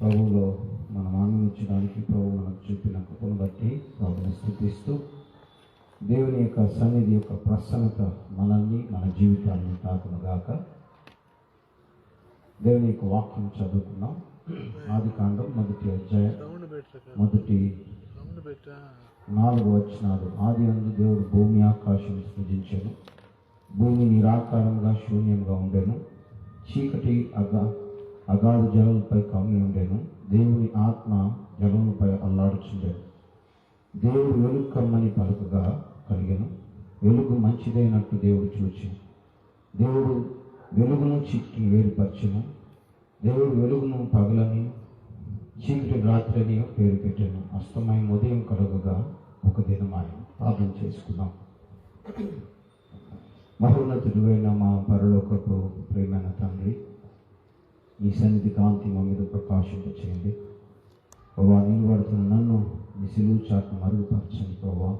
ప్రభువులో మనం ఆనందించడానికి ప్రభు మనకు చూపిన కృపను బట్టి ప్రభుని స్థుతిస్తూ దేవుని యొక్క సన్నిధి యొక్క ప్రసన్నత మనల్ని మన జీవితాన్ని తాకునుగాక. దేవుని యొక్క వాక్యం చదువుకున్నాం. ఆదికాండం మొదటి అధ్యాయం మొదటి 4 వచనాలు. ఆది అందు దేవుడు భూమి ఆకాశం సృజించెను. భూమి నిరాకారంగా శూన్యంగా ఉండెను. చీకటి అగాధ జలములపై కమ్మి ఉండెను. దేవుని ఆత్మ జలములపై అల్లాడుచుండెను. దేవుడు వెలుగు కమ్మని పలుకగా కలిగెను. వెలుగు మంచిదైనట్టు దేవుడు చూచెను. దేవుడు వెలుగును చీకటిని వేరుపరచెను. దేవుడు వెలుగును పగలని చీకటి రాత్రిని పేరు పెట్టాను. అస్తమయం ఉదయం కలుగగా ఒక దినమాయం. ప్రార్థన చేసుకున్నాం. మహోన్నతుడైన మా పరలోకపు ప్రేమైన తండ్రి, ఈ సన్నిధి కాంతి మా మీద ప్రకాశింపచేయండి ప్రభా. నిలబడుతున్న నన్ను మీ సిలువు చాటును మరుగుపరచండి ప్రభా.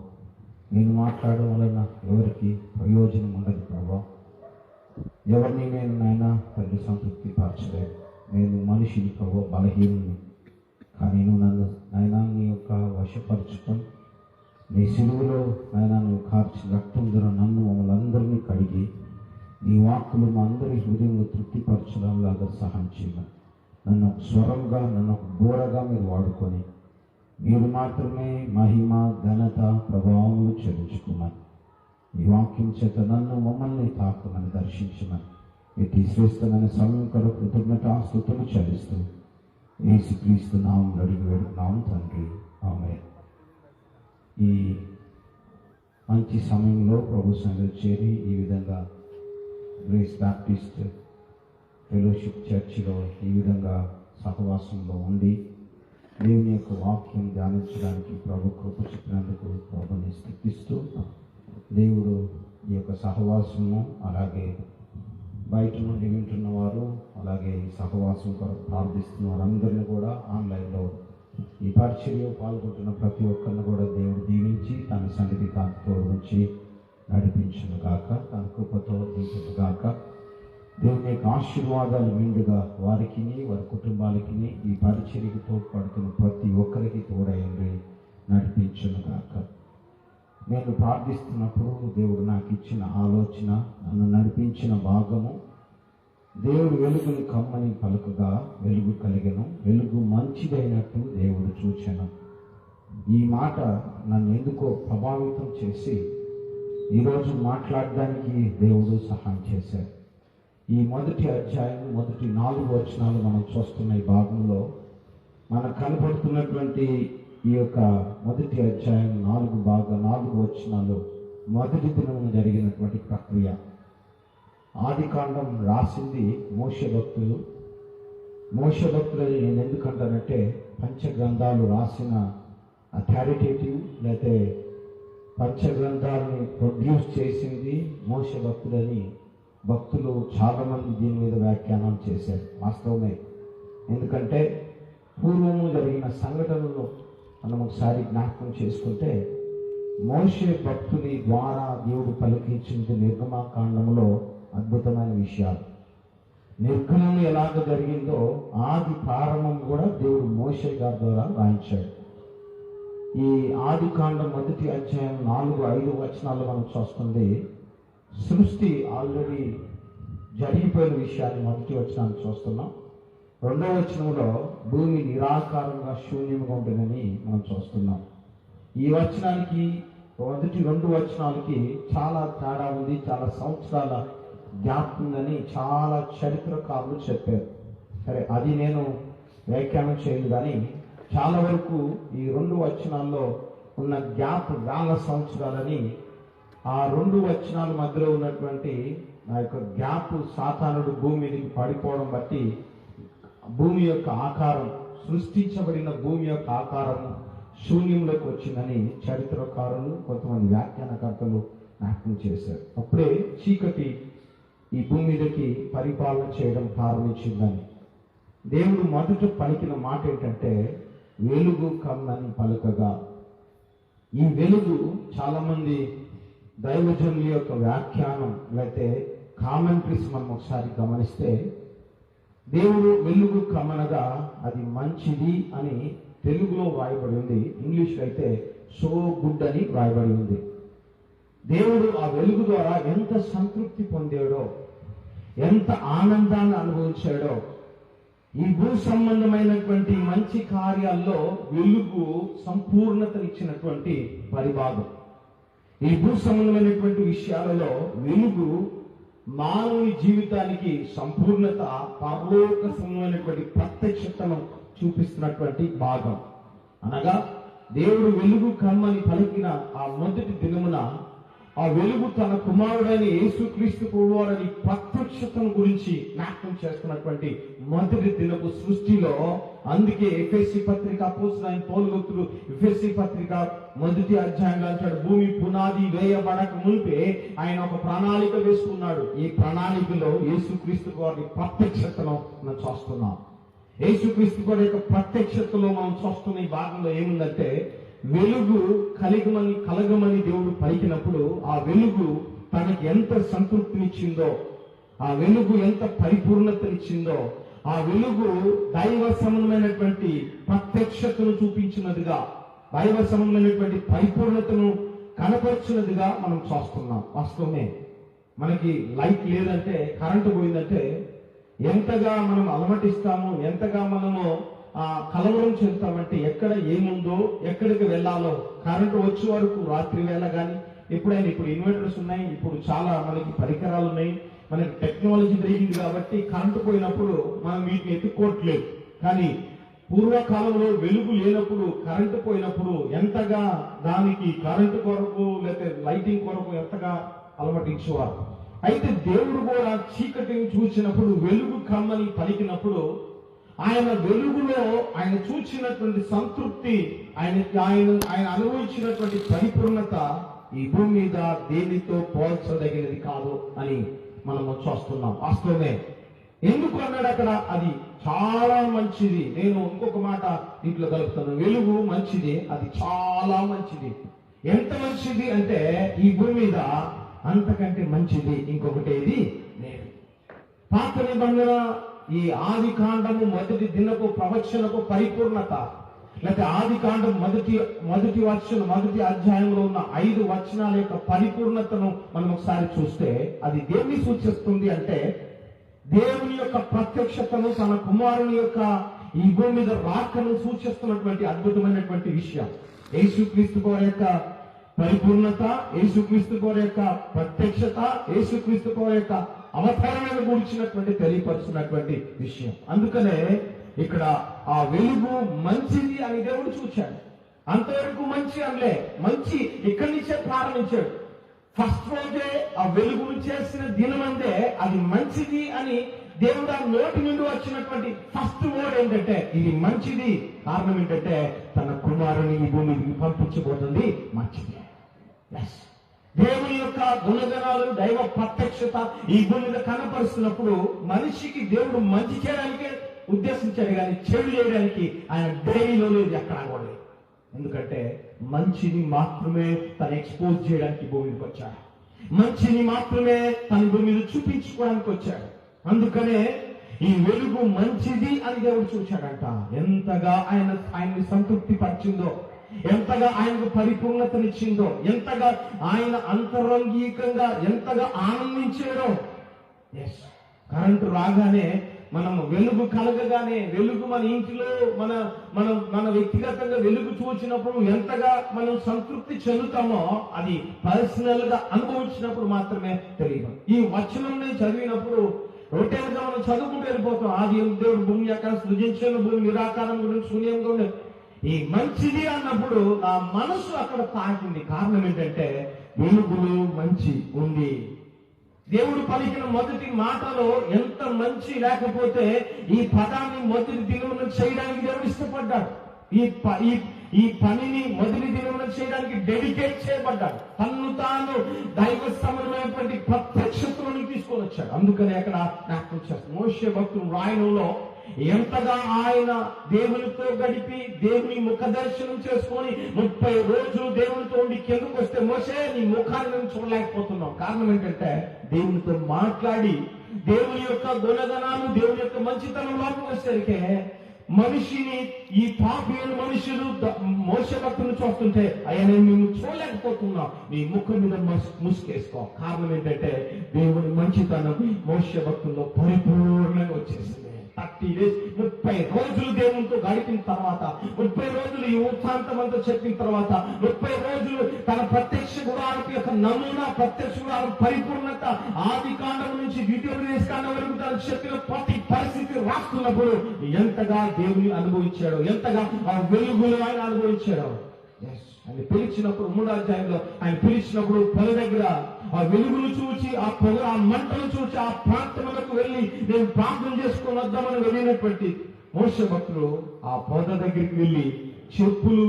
నేను మాట్లాడడం వలన ఎవరికి ప్రయోజనం ఉండదు ప్రభా. ఎవరిని నేను నాయన తండ్రి సంతృప్తి పరచలేదు. నేను మనిషిని ప్రభా, బలహీనుని. కానీ నువ్వు నన్ను నాయన నీ యొక్క వశపరచుకొని నీ సిలువలో నాయన నువ్వు కార్చి రక్తం ద్వారా నన్ను మమ్మల్ని అందరినీ కడిగి నీ వాక్కులు మా అందరి హృదయంలో తృప్తిపరచడంలాగా సహాయం చేయమని, నన్ను ఒక స్వరంగా, నన్ను ఒక బోరగా మీరు వాడుకొని మీరు మాత్రమే మహిమ ఘనత ప్రభావములు చెల్లించుకోమని, ఈ వాక్యం చేత నన్ను మమ్మల్ని తాకమని దర్శించమని ఇటు శ్రేష్టమైన సమయం కొరకు కృతజ్ఞతాస్తుతులు చెల్లిస్తూ యేసుక్రీస్తు నామమున అడిగి వేడుకున్నాము తండ్రి, ఆమేన్. ఈ మంచి సమయంలో ప్రభు సన్నిధిలో చేరి ఈ విధంగా గ్రేస్ బాప్టిస్ట్ ఫెలోషిప్ చర్చిలో ఈ విధంగా సహవాసంలో ఉండి దేవుని యొక్క వాక్యం ధ్యానించడానికి ప్రభు కృప చెప్పినందుకు ప్రభుని స్తుతిస్తూ, దేవుడు ఈ యొక్క సహవాసము అలాగే బయట నుండి వింటున్న వారు అలాగే ఈ సహవాసం కొరకు ప్రార్థిస్తున్న వారందరినీ కూడా ఆన్లైన్లో ఈ పరిచర్యలో పాల్గొంటున్న ప్రతి ఒక్కరిని కూడా దేవుడు దీవించి తన సన్నిధి కాంతితో ఉంచి నడిపించును గాక, తన కృపతో దించును గాక. దేవుని యొక్క ఆశీర్వాదాలు మెండుగా వారికి వారి కుటుంబాలకి ఈ పరిచర్యకు తోడ్పడుతున్న ప్రతి ఒక్కరికి తోడయండి నడిపించును గాక. నేను ప్రార్థిస్తున్నప్పుడు దేవుడు నాకు ఇచ్చిన ఆలోచన, నన్ను నడిపించిన భాగము, దేవుడు వెలుగుని కమ్మని పలుకగా వెలుగు కలిగెను. వెలుగు మంచిదైనట్టు దేవుడు చూచెను. ఈ మాట నన్ను ఎందుకో ప్రభావితం చేసి ఈరోజు మాట్లాడడానికి దేవుడు సహాయం చేశారు. ఈ మొదటి అధ్యాయం మొదటి 4 వచనాలు మనం చూస్తున్న ఈ భాగంలో మనకు కనపడుతున్నటువంటి ఈ యొక్క మొదటి అధ్యాయం 4 వచనాలు మొదటి దినం జరిగినటువంటి ప్రక్రియ. ఆదికాండం రాసింది మోషే భక్తులు. మోషే భక్తులని నేను ఎందుకంటానంటే పంచగ్రంథాలు రాసిన అథారిటేటివ్ లేకపోతే పంచగ్రంథాలని ప్రొడ్యూస్ చేసింది మోషే భక్తులని భక్తులు చాలామంది దీని మీద వ్యాఖ్యానం చేశారు. వాస్తవమే. ఎందుకంటే పూర్వము జరిగిన సంఘటనలు మనం ఒకసారి జ్ఞాపకం చేసుకుంటే మోషే భక్తుని ద్వారా దేవుడు పలికించింది నిర్గమకాండములో అద్భుతమైన విషయాలు. నిర్గమం ఎలాగ జరిగిందో ఆది ప్రారంభం కూడా దేవుడు మోషే గారి ద్వారా రాయించాడు. ఈ ఆదికాండం మొదటి అధ్యాయం 4-5 వచనాలు మనం చూస్తుంది. సృష్టి ఆల్రెడీ జరిగిపోయిన విషయాన్ని మొదటి వచనాన్ని చూస్తున్నాం. 2వ వచనంలో భూమి నిరాకారంగా శూన్యంగా ఉంటుందని మనం చూస్తున్నాం. ఈ వచనానికి మొదటి 2 వచనాలకి చాలా తేడా ఉంది. చాలా సంవత్సరాల గ్యాప్ ఉందని చాలా చరిత్రకారులు చెప్పారు. సరే, అది నేను వ్యాఖ్యానం చేయను. కానీ చాలా వరకు ఈ 2 వచనాల్లో ఉన్న గ్యాప్ వేల సంవత్సరాలని, ఆ 2 వచనాల మధ్యలో ఉన్నటువంటి ఆ యొక్క గ్యాప్ సాతానుడు భూమి మీదకి పడిపోవడం బట్టి భూమి యొక్క ఆకారం, సృష్టించబడిన భూమి యొక్క ఆకారము శూన్యంలోకి వచ్చిందని చరిత్రకారులు కొంతమంది వ్యాఖ్యానకర్తలు జ్ఞాపకం చేశారు. అప్పుడే చీకటి ఈ భూమి మీదకి పరిపాలన చేయడం ప్రారంభించిందని. దేవుడు మొదట పలికిన మాట ఏంటంటే వెలుగు కమ్మని పలుకగా. ఈ వెలుగు చాలామంది దైవజనుల యొక్క వ్యాఖ్యానం లేకపోతే కామెంట్రీస్ మనం ఒకసారి గమనిస్తే దేవుడు వెలుగు కమ్మనగా అది మంచిది అని తెలుగులో వ్రాయబడి ఉంది. ఇంగ్లీష్లో అయితే సో గుడ్ అని వ్రాయబడి ఉంది. దేవుడు ఆ వెలుగు ద్వారా ఎంత సంతృప్తి పొందాడో, ఎంత ఆనందాన్ని అనుభవించాడో. ఈ భూ సంబంధమైనటువంటి మంచి కార్యాల్లో వెలుగు సంపూర్ణతనిచ్చినటువంటి పరిభాగం. ఈ భూ సంబంధమైనటువంటి విషయాలలో వెలుగు మానవుని జీవితానికి సంపూర్ణత, పరలోక సంబంధమైనటువంటి ప్రత్యక్షతను చూపిస్తున్నటువంటి భాగం. అనగా దేవుడు వెలుగు కమ్మని పలికిన ఆ మొదటి దినమున ఆ వెలుగు తన కుమారుడైన యేసుక్రీస్తు ప్రభువారి ప్రత్యక్షతను గురించి జ్ఞాపకం చేస్తున్నటువంటి మొదటి దినపు సృష్టిలో. అందుకే ఎఫెసీ పత్రిక అపోస్తలుడైన పౌలు భక్తుడు ఎఫెసీ పత్రిక 1వ అధ్యాయంలో అంటాడు, భూమి పునాది వేయబడక మునిపే ఆయన ఒక ప్రణాళిక వేసుకున్నాడు. ఈ ప్రణాళికలో యేసుక్రీస్తు వారి ప్రత్యక్షతను మనం చూస్తున్నాం. యేసుక్రీస్తు వారి యొక్క ప్రత్యక్షతలో మనం చూస్తున్న ఈ భాగంలో ఏముందంటే, వెలుగు కలగమని దేవుడు పలికినప్పుడు ఆ వెలుగు తనకి ఎంత సంతృప్తినిచ్చిందో, ఆ వెలుగు ఎంత పరిపూర్ణతనిచ్చిందో, ఆ వెలుగు దైవ సంబంధమైనటువంటి ప్రత్యక్షతను చూపించినదిగా, దైవ సంబంధమైనటువంటి పరిపూర్ణతను కనపరిచినదిగా మనం చూస్తున్నాం. వాస్తవమే, మనకి లైట్ లేదంటే, కరెంటు పోయిందంటే ఎంతగా మనం అలమటిస్తాము, ఎంతగా మనము కలవరం చెందుతామంటే, ఎక్కడ ఏముందో, ఎక్కడికి వెళ్ళాలో కరెంటు వచ్చే వరకు రాత్రి వేళ కానీ ఎప్పుడైనా. ఇప్పుడు ఇన్వర్టర్స్ ఉన్నాయి, ఇప్పుడు చాలా మనకి పరికరాలు ఉన్నాయి, మనకి టెక్నాలజీ పెరిగింది కాబట్టి కరెంటు పోయినప్పుడు మనం వీటిని ఎత్తుకోవట్లేదు. కానీ పూర్వకాలంలో వెలుగు లేనప్పుడు, కరెంటు పోయినప్పుడు ఎంతగా దానికి కరెంటు కొరకు లేకపోతే లైటింగ్ కొరకు ఎంతగా అలమటించేవారు. అయితే దేవుడు కూడా చీకటిని చూసినప్పుడు, వెలుగు కమ్మని పలికినప్పుడు ఆయన వెలుగులో ఆయన చూచినటువంటి సంతృప్తి, ఆయన అనుభవించినటువంటి పరిపూర్ణత ఈ భూమి మీద దేనితో పోల్చదగినది కాదు అని మనము చూస్తున్నాం. వాస్తవమే. ఎందుకు అన్నాడు అక్కడ? అది చాలా మంచిది. నేను ఇంకొక మాట ఇంట్లో కలుపుతాను. వెలుగు మంచిది, అది చాలా మంచిది. ఎంత మంచిది అంటే, ఈ భూమి మీద అంతకంటే మంచిది ఇంకొకటి ఏది లేదు. పాత నిబంధన ఈ ఆది కాండము మొదటి దినపు ప్రవచనకు పరిపూర్ణత, లేకపోతే ఆది కాండం మొదటి అధ్యాయంలో ఉన్న 5 వచనాల యొక్క పరిపూర్ణతను మనం ఒకసారి చూస్తే అది దేన్ని సూచిస్తుంది అంటే, దేవుని యొక్క ప్రత్యక్షతను, తన కుమారుని యొక్క ఈ భూమి మీద రాకను సూచిస్తున్నటువంటి అద్భుతమైనటువంటి విషయం. యేసుక్రీస్తు వారి యొక్క పరిపూర్ణత, యేసుక్రీస్తు వారి యొక్క ప్రత్యక్షత, యేసుక్రీస్తు వారి యొక్క అవతరణను గురించినటువంటి తెలియపరుస్తున్నటువంటి విషయం. అందుకనే ఇక్కడ ఆ వెలుగు మంచిది అని దేవుడు చూశాడు. అంతవరకు మంచి అనలే, మంచి ఇక్కడి నుంచే ప్రారంభించాడు. ఫస్ట్ రోజే ఆ వెలుగును చేసిన దినమందే అది మంచిది అని దేవుడు ఆ నోటి నుండి వచ్చినటువంటి ఫస్ట్ వర్డ్ ఏంటంటే ఇది మంచిది. కారణం ఏంటంటే తన కుమారుని ఈ భూమికి పంపించబోతుంది మంచిది. దేవుని యొక్క గుణగణాలు, దైవ ప్రత్యక్షత ఈ భూమి మీద కనపరుస్తున్నప్పుడు మనిషికి దేవుడు మంచి చేయడానికే ఉద్దేశించాడు, కానీ చెడు చేయడానికి ఆయన డైరీలో లేదు, ఎక్కడా కూడా లేదు. ఎందుకంటే మంచిని మాత్రమే తను ఎక్స్పోజ్ చేయడానికి భూమికి వచ్చాడు, మంచిని మాత్రమే తన భూమి మీద చూపించుకోవడానికి వచ్చాడు. అందుకనే ఈ వెలుగు మంచిది అని దేవుడు చూశాడంట. ఎంతగా ఆయన్ని సంతృప్తి పరిచిందో, ఎంతగా ఆయనకు పరిపూర్ణతనిచ్చిందో, ఎంతగా ఆయన అంతరంగికంగా ఎంతగా ఆనందించాడో. కరెంటు రాగానే, మనం వెలుగు కలగగానే, వెలుగు మన ఇంటిలో మన వ్యక్తిగతంగా వెలుగు చూసినప్పుడు ఎంతగా మనం సంతృప్తి చెందుతామో అది పర్సనల్ గా అనుభవించినప్పుడు మాత్రమే తెలియదు. ఈ వచనం చదివినప్పుడు రొటేలుగా మనం చదువుకుంటూ వెళ్ళిపోతాం. ఆది దేవుడు భూమి యొక్క సృజించిన, భూమి నిరాకారం గురించి శూన్యంగా ఉండేది. ఈ మంచిది అన్నప్పుడు నా మనసు అక్కడ తాకింది. కారణం ఏంటంటే వెలుగులో మంచి ఉంది. దేవుడు పలికిన మొదటి మాటలో ఎంత మంచి లేకపోతే ఈ పదాన్ని మొదటి దినమున చేయడానికి దేవుడు ఇష్టపడ్డాడు. ఈ పనిని మొదటి దినమున చేయడానికి డెడికేట్ చేయబడ్డాడు. తన్ను తాను దైవ సంబంధమైనటువంటి ప్రత్యక్షతలను తీసుకొని వచ్చాడు. అందుకని అక్కడ జ్ఞాపకం చేస్తాడు. మోషే భక్తుడు రాయనంలో ఎంతగా ఆయన దేవునితో గడిపి దేవుని ముఖ దర్శనం చేసుకొని 30 రోజులు దేవునితో ఉండి కిందకు వస్తే, మోషే నీ ముఖాన్ని మేము చూడలేకపోతున్నాం. కారణం ఏంటంటే దేవునితో మాట్లాడి దేవుని యొక్క గుణగణాలు, దేవుని యొక్క మంచితనంలోకి వచ్చేసరికి మనిషిని, ఈ పాపి అయిన మనుషులు మోషే భక్తులను చూస్తుంటే అయ్యా నేను నిన్ను చూడలేకపోతున్నా, నీ ముఖం మీద ముసుకేసుకో. కారణం ఏంటంటే దేవుని మంచితనం మోషే భక్తుల్లో పరిపూర్ణంగా వచ్చేసింది. 30 days 30 రోజులు దేవునితో గడిపిన తర్వాత, 30 రోజులు ఈ వృత్తాంతమంతా చెప్పిన తర్వాత, 30 రోజులు తన ప్రత్యక్ష గుడారం యొక్క నమూనా, ప్రత్యక్ష గుడారం పరిపూర్ణత, ఆది కాండం నుంచి ద్వితీయోపదేశ కాండం వరకు తను చెప్పిన ప్రతి పరిస్థితి రాస్తున్నప్పుడు ఎంతగా దేవుని అనుభవించాడో, ఎంతగా ఆ వెలుగులు ఆయన అనుభవించాడో. ఆయన పిలిచినప్పుడు 3వ అధ్యాయంలో ఆయన పిలిచినప్పుడు పొల దగ్గర ఆ వెలుగును చూచి, ఆ పొగ, ఆ మంటలు చూచి ఆ ప్రాంతంలోకి వెళ్ళి నేను ప్రార్థన చేసుకుని వద్దామని వెళ్ళినటువంటి మోషే భక్తులు ఆ పొద దగ్గరికి వెళ్ళి చెప్పులు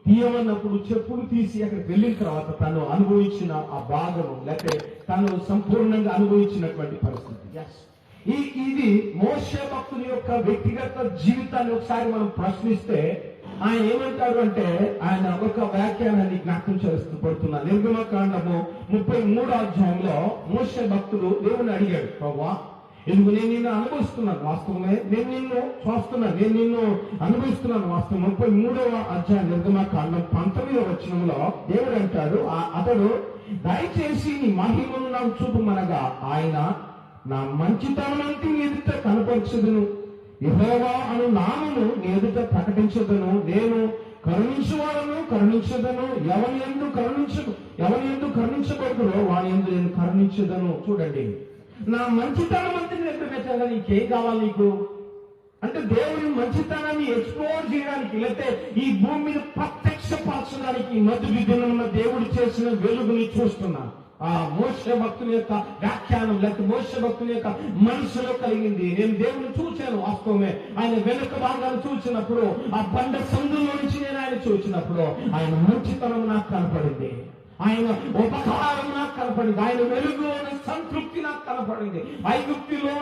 తీయమన్నప్పుడు చెప్పులు తీసి అక్కడికి వెళ్ళిన తర్వాత తను అనుభవించిన ఆ భాగము, లేకపోతే తను సంపూర్ణంగా అనుభవించినటువంటి పరిస్థితి. ఇది మోషే భక్తుని యొక్క వ్యక్తిగత జీవితాన్ని ఒకసారి మనం ప్రశ్నిస్తే ఆయన ఏమంటాడు అంటే, ఆయన ఒక వ్యాఖ్యానాన్ని జ్ఞాపకం చేస్తూ పడుతున్నారు. నిర్గమకాండము 33వ అధ్యాయంలో మోషే భక్తుడు దేవుని అడిగాడు, ప్రభువా ఎందుకు నేను నిన్ను అనుభవిస్తున్నాను, వాస్తవమే నేను నిన్ను చూస్తున్నాను, నేను నిన్ను అనుభవిస్తున్నాను వాస్తవం. 33వ అధ్యాయం నిర్గమకాండం 19వ వచనంలో దేవుడు అంటాడు, అతడు దయచేసి నీ మహిమను నాకు చూపమనగా ఆయన నా మంచితనమంతా ఎదుట కనపరచుదును, యెహోవా అను నామము నీ ఎదుట ప్రకటించదను, నేను కరుణించువాడను కరుణించదను, ఎవరి యందు కరుణించకూడదు వాని యందు నేను కరుణించదను. చూడండి, నా మంచితనం అంతా నేను పెట్టాలా, నీకేం కావాలి నీకు అంటే దేవుని మంచితనాన్ని ఎక్స్ప్లోర్ చేయడానికి, లేకపోతే ఈ భూమి మీద ప్రత్యక్షపరచడానికి మొదటి దినమున దేవుడు చేసిన వెలుగుని చూస్తున్నాను. ఆ మోషే భక్తుని యొక్క వ్యాఖ్యానం, లేకపోతే మోషే భక్తుని యొక్క మనసులో కలిగింది. నేను దేవుని చూశాను వాస్తవమే. ఆయన వెనుక భాగాన్ని చూసినప్పుడు, ఆ బండ సందులో నుంచి నేను ఆయన చూసినప్పుడు ఆయన మంచితనం నాకు కనపడింది, ఆయన ఉపకారం నాకు కనపడింది, ఆయన వెలుగులో సంతృప్తి నాకు కనపడింది. ఐగుప్తులో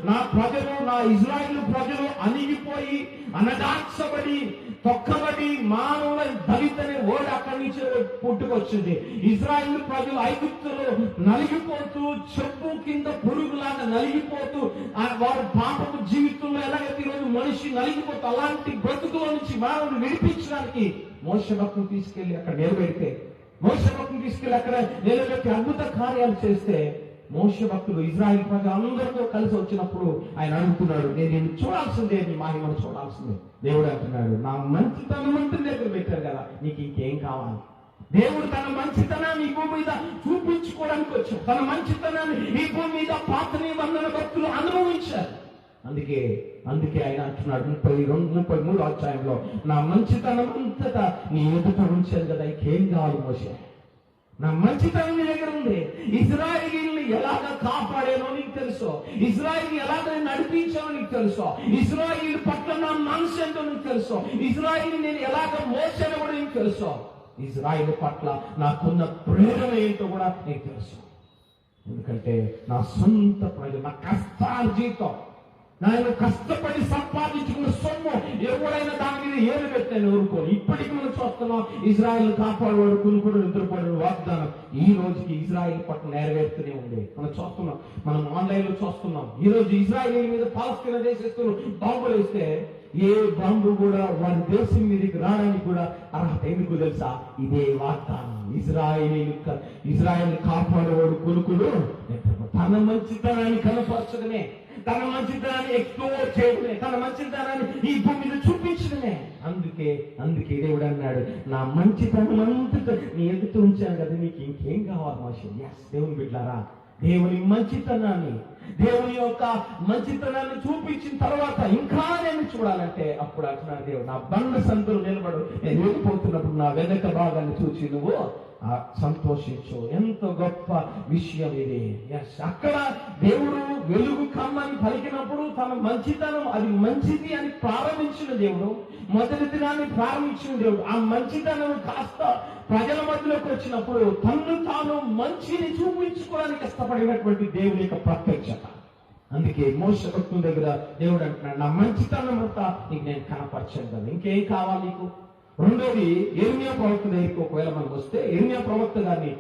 నా ప్రజలు, నా ఇజ్రాయిల్ ప్రజలు అణిగిపోయి అనదార్చబడి తొక్కబడి మానవ దళితనే ఓడి అక్కడి నుంచి పుట్టుకొచ్చింది. ఇజ్రాయిల్ ప్రజలు ఐగుప్తులో నలిగిపోతూ, చెప్పు కింద పురుగులాగా నలిగిపోతూ, వారి పాపపు జీవితంలో ఎలాగైతే ఈరోజు మనిషి నలిగిపోతూ అలాంటి బ్రతుకులో నుంచి మానవుని విడిపించడానికి మోషే భక్తులు తీసుకెళ్లి అక్కడ నిలబెడితే, మోషే భక్తులు తీసుకెళ్లి అక్కడ నిలబెట్టి అద్భుత కార్యాలు చేస్తే, మోషే భక్తులు ఇజ్రాయిల్ ప్రజలు అందరితో కలిసి వచ్చినప్పుడు ఆయన అడుగుతున్నాడు, నేను నిన్ను చూడాల్సిందే, నీ మహిమను చూడాల్సిందే. దేవుడు అంటున్నాడు, నా మంచితనం అంతా దగ్గర పెట్టారు కదా, నీకు ఇంకేం కావాలి? దేవుడు తన మంచితనాన్ని ఈ భూమి మీద చూపించుకోవడానికి వచ్చాడు. తన మంచితనాన్ని ఈ భూమి మీద పాత నిబంధన భక్తులు అనుభవించారు. అందుకే ఆయన అంటున్నాడు 33వ అధ్యాయంలో, నా మంచితనం అంతటా నీ ఎదుట ఉంచాను కదా, ఇంకేం కావాలి మోషే? నా మంచితనం నీ దగ్గర ఉంది. ఇజ్రాయేలీని ఎలాగ కాపాడానో నీకు తెలుసు, ఇజ్రాయేల్ ఎలాగ నడిపించానో నీకు తెలుసు, ఇజ్రాయేల్ పట్ల నా మనసు ఏంటో నీకు తెలుసు, ఇజ్రాయేల్ నేను ఎలాగ మోసానో కూడా నీకు తెలుసు, ఇజ్రాయేల్ పట్ల నాకున్న ప్రేరణ ఏంటో కూడా నీకు తెలుసు. ఎందుకంటే నా సొంత ప్రజలు, నా కష్టార్జితం, నేను కష్టపడి సంపాదించుకున్న సొమ్ము ఎవడైనా దాని మీద ఏలు పెట్టాను ఊరుకోని. ఇప్పటికీ మనం చూస్తున్నాం, ఇజ్రాయిల్ కాపాడేవాడు కునుకుడు నిద్రపోయాడు వాగ్దానం ఈ రోజుకి ఇజ్రాయిల్ పట్ల నెరవేరుతూనే ఉంది. మనం చూస్తున్నాం, మనం ఆన్లైన్ లో చూస్తున్నాం. ఈ రోజు ఇజ్రాయిల్ మీద పాలస్తీనా దేశస్తులు బాంబులు వేస్తే ఏ బాంబు కూడా వారి దేశం మీదకి రావడానికి కూడా అర్హత. ఎందుకు తెలుసా? ఇదే వాగ్దానం. ఇజ్రాయిల్ కాపాడేవాడు కొనుక్కుడు తన మంచితనాన్ని కనపరచడమే, తన మంచితనాన్ని ఎక్స్ప్లోర్ చేయడమే, తన మంచితనాన్ని ఈ భూమి మీద చూపించడమే. అందుకే దేవుడు అన్నాడు, నా మంచితనం అంతా నీ ఎదుట ఉంచాను కదా, నీకు ఇంకేం కావాలి మోషే? దేవుని బిడ్డలారా, దేవుని మంచితనాన్ని, దేవుని యొక్క మంచితనాన్ని చూపించిన తర్వాత ఇంకా నేను చూడాలంటే అప్పుడు అంటున్నాడు దేవుడు, నా బండ సందులు నిలబడు, నేను వెళ్ళిపోతున్నప్పుడు నా వెనక భాగాన్ని చూసి నువ్వు సంతోషించు. ఎంత గొప్ప విషయం ఇది. అక్కడ దేవుడు వెలుగు కమ్మని పలికినప్పుడు తన మంచితనం అది మంచిది అని ప్రారంభించిన దేవుడు, మొదటి దినాన్ని ప్రారంభించిన దేవుడు, ఆ మంచితనం కాస్త ప్రజల మధ్యలోకి వచ్చినప్పుడు తన్ను తాను మంచిని చూపించుకోవడానికి ఇష్టపడినటువంటి దేవుని యొక్క ప్రత్యక్షత. అందుకే మోషే భక్తుల దగ్గర దేవుడు అంటున్నాడు, నా మంచితనం అంతా నీకు నేను కనపరిచాను కదా, ఇంకేం కావాలి నీకు? రెండోది యిర్మీయా ప్రవక్త దగ్గరికి ఒకవేళ మనం వస్తే, యిర్మీయా ప్రవక్త గారిని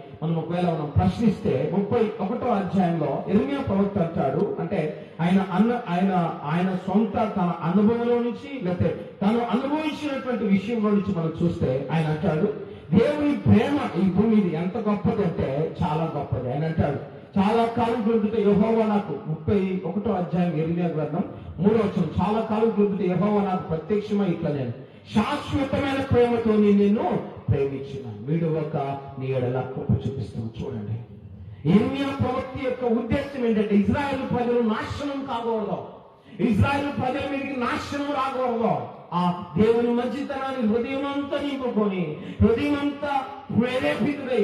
ఒకవేళ మనం ప్రశ్నిస్తే 31వ అధ్యాయంలో యిర్మీయా ప్రవక్త అంటాడు, అంటే ఆయన సొంత తన అనుభవంలో నుంచి, లేకపోతే తను అనుభవించినటువంటి విషయంలో నుంచి మనం చూస్తే ఆయన అంటాడు, దేవుని ప్రేమ ఈ భూమి మీద ఎంత గొప్పది అంటే చాలా గొప్పది. ఆయన అంటాడు, చాలా కాలం క్రిందట యెహోవా నాకు 31వ అధ్యాయం యిర్మీయా గ్రంథం 3వ వచనం, చాలా కాలం క్రిందట యెహోవా నాకు ప్రత్యక్షమై ఇట్లా నేను శాశ్వతమైన ప్రేమతో నిన్ను ప్రేమించిన వీడువక నీ ఎడల కృప చూపిస్తాను. చూడండి, యిర్మీయా ప్రవక్త యొక్క ఉద్దేశం ఏంటంటే ఇజ్రాయేల్ ప్రజలు నాశనం కాకూడదు, ఇజ్రాయేల్ ప్రజల మీదకి నాశనం రాకూడదు. ఆ దేవుని మంచితనాన్ని హృదయమంతా నింపుకొని, హృదయమంతా ప్రేరేపితుడై,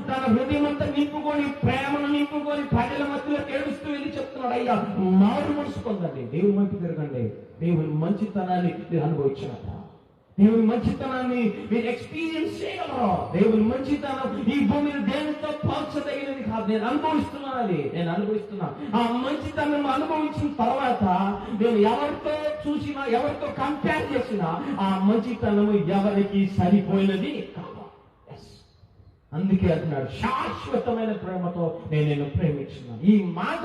తన హృదయమంతా నింపుకొని, ప్రేమను నింపుకొని ప్రజల మధ్యలో ఏడుస్తూ వెళ్ళి చెప్తున్నాడు, అయ్యా మారు మనసు పొందండి, దేవుని వైపు తిరగండి, దేవుని మంచితనాన్ని మీరు అనుభవించినట్ట, దేవుని మంచితనాన్ని మీరు ఎక్స్పీరియన్స్ చేయగలరు. దేవుని మంచితనం ఈ భూమిని దేనితో పోల్చదగినది కాదు, నేను అనుభవిస్తున్నాను. ఆ మంచితనం అనుభవించిన తర్వాత నేను ఎవరితో చూసినా, ఎవరితో కంపేర్ చేసినా ఆ మంచితనము ఎవరికి సరిపోయినది కాదు. అందుకే అంటున్నాడు, శాశ్వతమైన ప్రేమతో నేను ప్రేమించున్నాను. ఈ మాట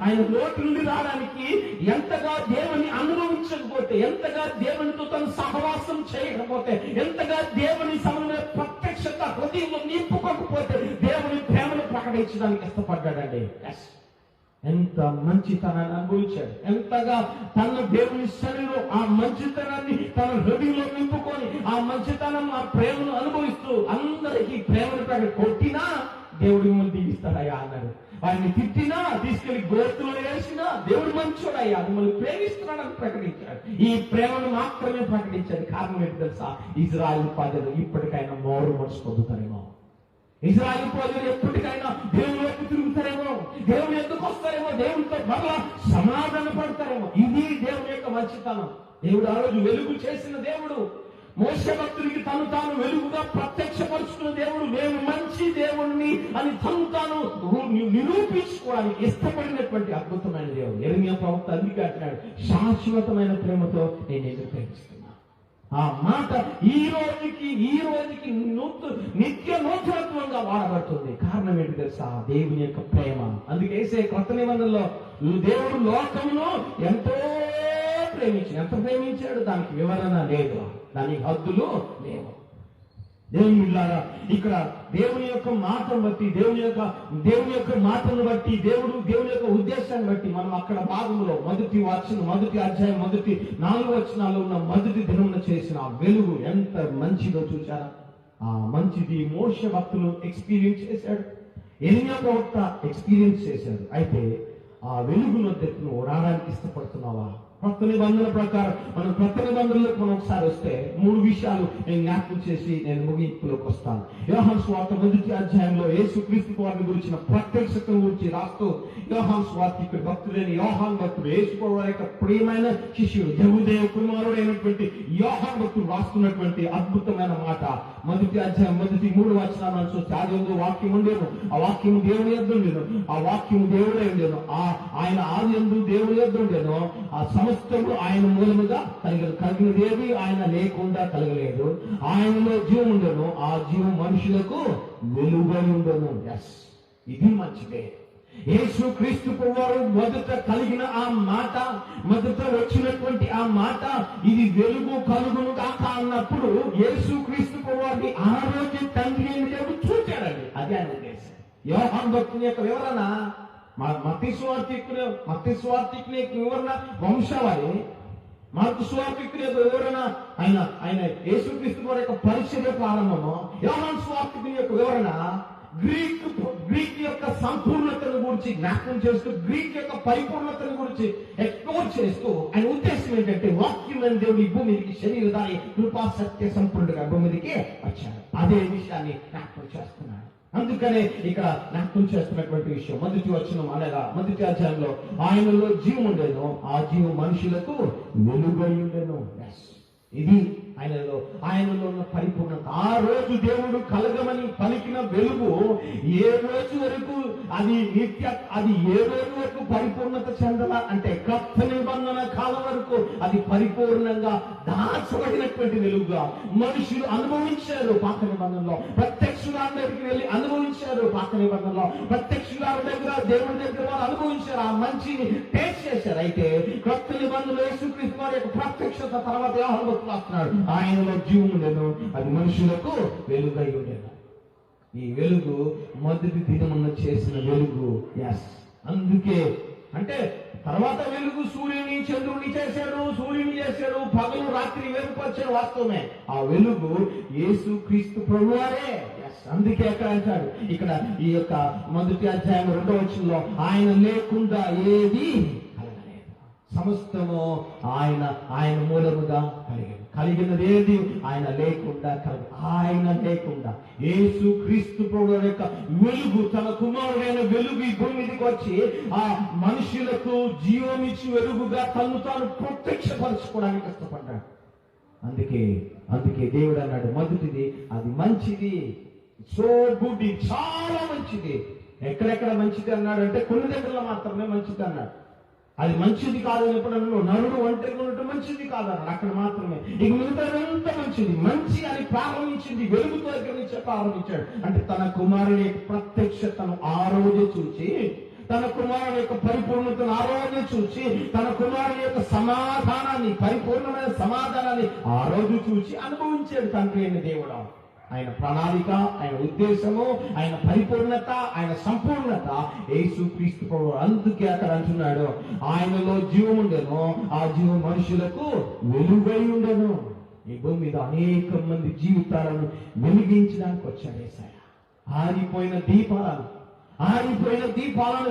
ఆయన నోటి నుండి రావడానికి ఎంతగా దేవుని అనుభవించకపోతే, ఎంతగా దేవునితో తను సహవాసం చేయకపోతే, ఎంతగా దేవుని సమయంలో ప్రత్యక్షత హృదయంలో నింపుకోకపోతే దేవుని ప్రేమను ప్రకటించడానికి ఇష్టపడ్డాడండి. ఎంత మంచితనాన్ని అనుభవించాడు, ఎంతగా తన దేవుని శరీరం ఆ మంచితనాన్ని తన హృదయంలో నింపుకొని ఆ మంచితనం, ఆ ప్రేమను అనుభవిస్తూ అందరికీ ప్రేమను కొట్టినా దేవుడి మిమ్మల్ని దీవిస్తాడయ్యా అన్నాడు. ఆయన్ని తిట్టినా, తీసుకెళ్లి గోతులో వేసినా దేవుడు మంచోడయ్యా మిమ్మల్ని ప్రేమిస్తున్నాడని ప్రకటించాడు. ఈ ప్రేమను మాత్రమే ప్రకటించాడు. కారణం ఏంటి తెలుసా? ఇజ్రాయేల్ ప్రజలు ఇప్పటికైనా మారు మనసు పొందుతారేమో, ఇజ్రాయేల్ ప్రజలు ఎప్పటికైనా దేవుని వైపు తిరుగుతారేమో, దేవుని ఎందుకు వస్తారేమో, దేవునితో మరలా సమాధాన పడతారేమో. ఇది దేవుని యొక్క మంచితనం. దేవుడు ఆ రోజు వెలుగు చేసిన దేవుడు, మోషే భక్తుడికి తాను వెలుగుగా ప్రత్యక్షపరుచుకున్న దేవుడు, నేను మంచి దేవుణ్ణి అని తాను నిరూపించుకోవడానికి ఇష్టపడినటువంటి అద్భుతమైన దేవుడు. యిర్మీయా ప్రవక్త అందుకే అంటున్నాడు, శాశ్వతమైన ప్రేమతో నేను ఎదురు ప్రేమిస్తున్నాను. ఆ మాట ఈ రోజుకి నిత్య నూతనత్వంగా వాడబడుతుంది. కారణం ఏంటి తెలుసా? దేవుని యొక్క ప్రేమ. అందుకే యేసే క్రొత్త నిబంధనలో దేవుడు లోకమును ఎంతో ఎంత ప్రేమించాడు, దానికి వివరణ లేదు, దానికి హద్దులు లేవు. దేవుని బిడ్డలారా, ఇక్కడ దేవుని యొక్క మాటను బట్టి, దేవుని యొక్క మాటను బట్టి, దేవుని యొక్క ఉద్దేశాన్ని బట్టి మనం అక్కడ భాగంలో మొదటి అధ్యాయం 4 వచనాల్లో ఉన్న మొదటి దినమున చేసిన ఆ వెలుగు ఎంత మంచిదో చూశారా? ఆ మంచిది మోషే భక్తులు ఎక్స్పీరియన్స్ చేశాడు, యిర్మీయా ప్రవక్త ఎక్స్పీరియన్స్ చేశాడు. అయితే ఆ వెలుగు వద్దకు నువ్వు రావడానికి ఇష్టపడుతున్నావా? కొత్త నిబంధన ప్రకారం మనం కొత్త నిబంధనలకు మనం ఒకసారి వస్తే 3 విషయాలు నేను జ్ఞాపకం చేసి నేను ముగింపులోకి వస్తాను. యోహాను సువార్త 1వ అధ్యాయంలో యేసుక్రీస్తు వారిని గురించిన ప్రత్యక్షతను గురించి రాస్తూ యోహాను సువార్తికుడు భక్తుడైన యోహాను భక్తుడు, యేసు వారి యొక్క ప్రియమైన శిష్యుడు, జెబెదయి కుమారుడైనటువంటి యోహాను భక్తుడు రాస్తున్నటువంటి అద్భుతమైన మాట 1వ అధ్యాయం 3వ వచనాన్ని చూస్తే, ఆదియందు వాక్యం ఉండేను, ఆ వాక్యము దేవుని యొద్ద ఉండేను, ఆ వాక్యము దేవుడే ఉండేను, ఆయన ఆదియందు దేవుని యొద్ద ఉండేను, ఆ సమస్తము ఆయన మూలముగా కలిగినదేవి ఆయన లేకుండా కలగలేదు, ఆయనలో జీవం ఉండను, ఆ జీవం మనుషులకు వెలుగై ఉండను. ఇది మంచిదే. యేసు క్రీస్తు వారు మొదట కలిగిన ఆ మాట, మొదట వచ్చినటువంటి ఆ మాట, ఇది వెలుగు కలుగును కాక అన్నప్పుడు యేసు క్రీస్తు వారిని ఆ రోజు తండ్రి అయిన దేవుడు చూచాడండి. అది ఆయన ఉద్దేశం. యోహాను భక్తుని యొక్క వివరణ, మత్తయి సువార్తికుని యొక్క వివరణ వంశావళి, మార్కు సువార్తికుని యొక్క వివరణ ఆయన యేసుక్రీస్తు వారి యొక్క పరిచర్య ప్రారంభము, యోహాను సువార్తికుని యొక్క వివరణ గ్రీక్ యొక్క సంపూర్ణతను గురించి జ్ఞాపకం చేస్తూ, గ్రీక్ యొక్క పరిపూర్ణతను గురించి ఎక్స్ప్లోర్ చేస్తూ, ఆయన ఉద్దేశం ఏంటంటే వాక్యమైన దేవుడు ఈ భూమికి శరీరధారి కృపా సత్య సంపూర్ణంగా భూమికి వచ్చాడు. అదే విషయాన్ని జ్ఞాపకం చేస్తున్నాడు. అందుకనే ఇక్కడ జ్ఞాపకం చేస్తున్నటువంటి విషయం మొదటి వచనం, అనగా మొదటి అధ్యాయంలో ఆయనలో జీవం ఉండేను, ఆ జీవం మనుషులకు వెలుగై ఉండేను. ఇది ఆయనలో ఉన్న పరిపూర్ణత. ఆ రోజు దేవుడు కలగమని పలికిన వెలుగు ఏ రోజు వరకు అది ఏ రోజు వరకు పరిపూర్ణత చెందల అంటే కొత్త నిబంధన కాలం వరకు అది పరిపూర్ణంగా దాచబడినటువంటి వెలుగుగా మనుషులు అనుభవించారు. పాత నిబంధనలో ప్రత్యక్షురాల దగ్గరికి వెళ్ళి అనుభవించారు. పాత నిబంధనలో ప్రత్యక్షురాల దగ్గర దేవుడి దగ్గర వాళ్ళు అనుభవించారు. ఆ మంచిని టేస్ట్ చేశారు. అయితే కొత్త నిబంధనలో యేసుక్రీస్తు వారి యొక్క ప్రత్యక్షత తర్వాత యోహాను భక్తుడు రాస్తున్నాడు, ఆయనలో జీవం ఉండేను, అది మనుషులకు వెలుగై ఉండేను. ఈ వెలుగు మొదటి దినమున చేసిన వెలుగు. అందుకే అంటే తర్వాత వెలుగు సూర్యుని చంద్రుని చేశాడు, సూర్యుని చేశాడు, పగలు రాత్రి వేరుపరిచాడు. వాస్తవమే, ఆ వెలుగు యేసు క్రీస్తు ప్రభువారే. అందుకే అక్కడ అంటాడు, ఇక్కడ ఈ యొక్క మొదటి అధ్యాయం 2వ వచనంలో ఆయన లేకుండా ఏది కలగలేదు, సమస్తము ఆయన మూలముగా కలిగినది ఏది ఆయన లేకుండా ఆయన లేకుండా యేసు క్రీస్తు ప్రభువు యొక్క వెలుగు, తన కుమారుడైన వెలుగు ఈ భూమి మీదకి వచ్చి ఆ మనుషులకు జీవమిచ్చి వెలుగుగా తను తాను ప్రత్యక్షపరచుకోవడానికి కష్టపడ్డాడు. అందుకే దేవుడు అన్నాడు, మొదటిది అది మంచిది, సో గుడ్, చాలా మంచిది. ఎక్కడెక్కడ మంచిది అన్నాడు అంటే కొన్ని దగ్గరలో మాత్రమే మంచిది అన్నాడు. అది మంచిది కాదని ఎప్పుడన్నా నరుడు ఒంటరిగా ఉండటం మంచిది కాదన్నాడు, అక్కడ మాత్రమే. ఇక మిగతా ఎంత మంచిది, మంచి అని ప్రారంభించింది వెలుగుతో దగ్గర నుంచే ప్రారంభించాడు. అంటే తన కుమారుని ప్రత్యక్షతను ఆ రోజు చూచి, తన కుమారుని యొక్క పరిపూర్ణతను ఆ రోజు చూచి, తన కుమారుని యొక్క సమాధానాన్ని, పరిపూర్ణమైన సమాధానాన్ని ఆ రోజు చూచి అనుభవించాడు తండ్రి అయిన దేవుడు. ఆయన ప్రణాళిక, ఆయన ఉద్దేశము, ఆయన పరిపూర్ణత, ఆయన సంపూర్ణత యేసు క్రీస్తు ప్రభువు. అందుకే అక్కడ అంటున్నాడు, ఆయనలో జీవం ఉండెను, ఆ జీవం మనుషులకు వెలుగై ఉండెను. ఈ భూమి మీద అనేక మంది జీవితాలను వెలిగించడానికి వచ్చాడు యేసయ్య. ఆరిపోయిన దీపాలను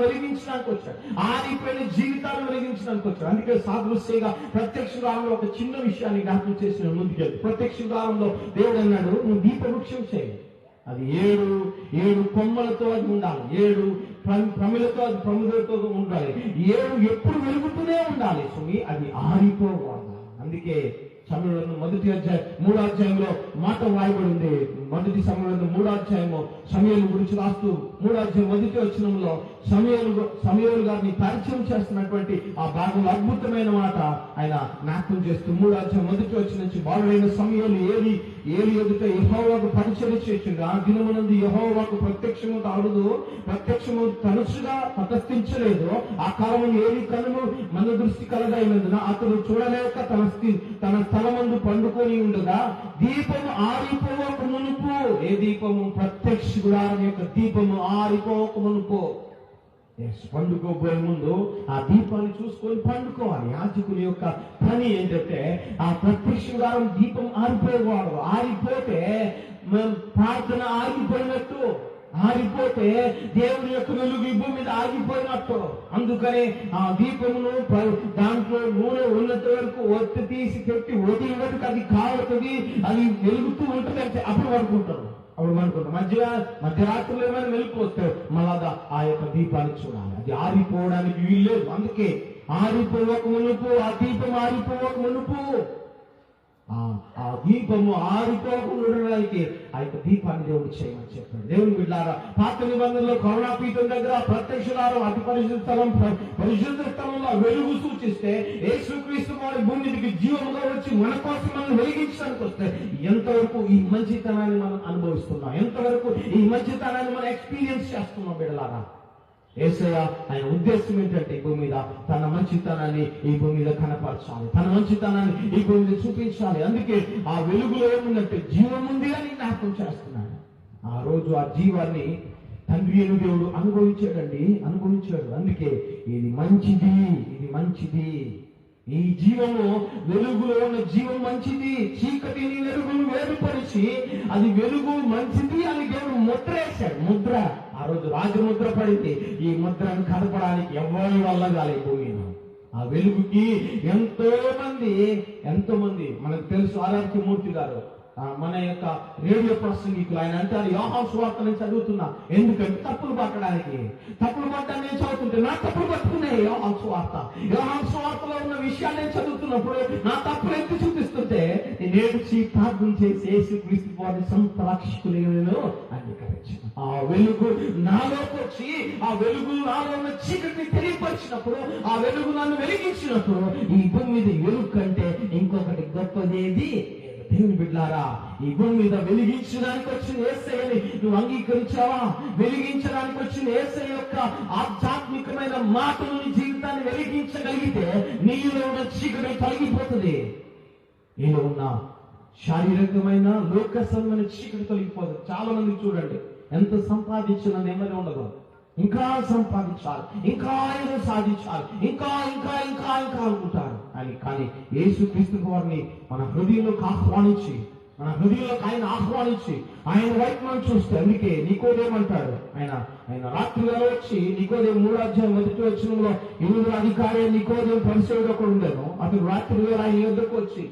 వెలిగించడానికి వచ్చాడు, ఆరిపోయిన జీవితాలను వెలిగించడానికి వచ్చాడు. అందుకే సాదృశ్యంగా ప్రత్యక్షురాలంలో ఒక చిన్న విషయాన్ని జ్ఞాపకం చేసిన ముందుకెళ్ళి, ప్రత్యక్షురాలంలో దేవుడు అన్నాడు, నువ్వు దీపవృక్షం చేయి, అది ఏడు కొమ్మలతో అది ఉండాలి, 7 ప్రమిలతో అది ప్రమిదలతో ఉండాలి, 7 ఎప్పుడు వెలుగుతూనే ఉండాలి సుమి, అది ఆరిపోకూడదు. అందుకే సమయంలో మొదటి అధ్యాయం 3వ అధ్యాయంలో మాట వాయబడి ఉంది. మొదటి సమయంలో 3వ అధ్యాయము సమయలు గురించి రాస్తూ 3వ అధ్యాయం మొదటి వచనంలో సమయలు గారిని పరిచయం చేస్తున్నటువంటి ఆ భాగంలో అద్భుతమైన మాట ఆయన జ్ఞాపకం చేస్తూ 3వ అధ్యాయం మొదటి వచనం నుంచి, బాలుడైన సమయలు ఏలి ఎదుట యెహోవాకు పరిచర్య చేసిండు. ఆ దినమునందు యెహోవాకు ప్రత్యక్షము తరచుగా తటస్థించలేదు. ఆ కాలము ఏలి కన్నులు మన దృష్టి కలగైనందున అతడు చూడలేక తన స్థలమందు పండుకొని ఉండగా దీపము ఆరిపోక మునుపు, ఏ దీపము? ప్రత్యక్ష గుడారం యొక్క దీపము ఆరిపోక మునుపు. పండుకోబోయే ముందు ఆ దీపాన్ని చూసుకొని పండుకోవాలి. యాజకుని యొక్క పని ఏంటంటే ఆ ప్రత్యక్ష గుడారం దీపం ఆరిపోయేవాడు. ఆరిపోతే ప్రార్థన ఆగిపోయినట్టు, ఆగిపోతే దేవుని యొక్క వెలుగు ఈ భూమి మీద ఆగిపోయినట్టు. అందుకని ఆ దీపమును దాంట్లో నూనె ఉన్నంత వరకు ఒత్తి తీసి పెట్టి వదిలి వరకు అది కాలుతుంది, అది వెలుగుతూ ఉంటుంది అంటే అప్పుడు పడుకుంటారు. మధ్యరాత్రులు ఏమైనా వెళ్ళిపోతే మళ్ళా ఆ యొక్క దీపాన్ని చూడాలి, అది ఆరిపోవడానికి వీల్లేదు. అందుకే ఆరిపోవక మునుపు, ఆ దీపం ఆరిపోవక మునుపు, ఆ దీపము ఆరిపోకుండా ఉండడానికి ఆ యొక్క దీపాన్ని దేవుడు చేయమని చెప్పాడు. దేవుని బిడ్డలారా, పాత నిబంధనలో కరుణాపీఠం దగ్గర ప్రత్యక్షులారం అతి పరిశుద్ధ స్థలంలో వెలుగు సూచిస్తే, యేసుక్రీస్తు వారి భూమికి జీవముగా వచ్చి మన కోసం మనం వెలిగించడానికి వస్తే ఎంతవరకు ఈ మంచితనాన్ని మనం అనుభవిస్తున్నాం, ఎంతవరకు ఈ మంచితనాన్ని మనం ఎక్స్పీరియన్స్ చేస్తున్నాం బిడ్డలారా. యేసయ్య ఆయన ఉద్దేశం ఏంటంటే ఈ భూమి మీద తన మంచితనాన్ని ఈ భూమి మీద కనపరచాలి, తన మంచితనాన్ని ఈ భూమి మీద చూపించాలి. అందుకే ఆ వెలుగులో ఏముందంటే జీవం ఉంది అని జ్ఞాపకం చేస్తున్నాడు. ఆ రోజు ఆ జీవాన్ని తండ్రి అయిన దేవుడు అనుభవించాడు. అందుకే ఇది మంచిది, ఈ జీవము, వెలుగులో ఉన్న జీవం మంచిది, చీకటిని వెలుగును వేరుపరిచి అది వెలుగు మంచిది అని దేవుడు ముద్ర వేశాడు. ముద్ర ఆ రోజు రాజముద్ర పడింది. ఈ ముద్రను కదపడానికి ఎవరి వల్ల కాలేదు భూమిలో. ఆ వెలుగుకి ఎంతో మంది మనకు తెలుసు. ఆరాధ్య మూర్తి గారు మన యొక్క రేడియో ప్రసంగికులు, ఆయన అంటారు, యోహాను సువార్త నేను చదువుతున్నా, ఎందుకంటే తప్పులు పట్టడానికి. తప్పులు పట్టడానికి నేను చదువుతుంటే నా తప్పులు పట్టుకున్నాయి. యోహాను సువార్తలో ఉన్న విషయాన్ని నేను చదువుతున్నప్పుడు నా తప్పులు ఎత్తి చూపిస్తుంటే నేర్చి ప్రార్థన చేసి యేసుక్రీస్తు వారిని సొంత రక్షకులుగా నేను అంగీకరించాను. ఆ వెలుగు నాలోకి వచ్చి ఆ వెలుగు నాలో ఉన్న చీకటిని తెలియపరిచినప్పుడు, ఆ వెలుగు నన్ను వెలిగించినప్పుడు ఈ భూమి మీద వెలుగు కంటే ఇంకొకటి గొప్పదేది దేవుని బిడ్డలారా, ఈ భూమి మీద వెలిగించడానికి వచ్చిన యేసయ్యని నువ్వు అంగీకరించావా? వెలిగించడానికి వచ్చిన యేసయ్య యొక్క ఆధ్యాత్మికమైన మాటలు నీ జీవితాన్ని వెలిగించగలిగితే నీలో ఉన్న చీకటి తొలగిపోతుంది. నీలో ఉన్న శారీరకమైన లోకసమైన చీకటి తొలగిపోతుంది. చాలా మంది చూడండి, ఎంత సంపాదించినా నెమ్మది ఉండదు. ఇంకా సంపాదించాలి, ఇంకా ఏదో సాధించాలి, ఇంకా ఇంకా ఇంకా ఇంకా అనుకుంటారు. కానీ యేసుక్రీస్తు వారిని మన హృదయంలోకి ఆహ్వానించి, ఆయన వైపు మనం చూస్తే, అందుకే నికోదేమంటాడు, ఆయన రాత్రి వేళ వచ్చి నికోదేము 3:1 ఇరువురు అధికారి నికోదేము పరిశోధకుడు ఒకడు ఉండేను. అతడు రాత్రి వేళ ఆయన యొద్దకు వచ్చి,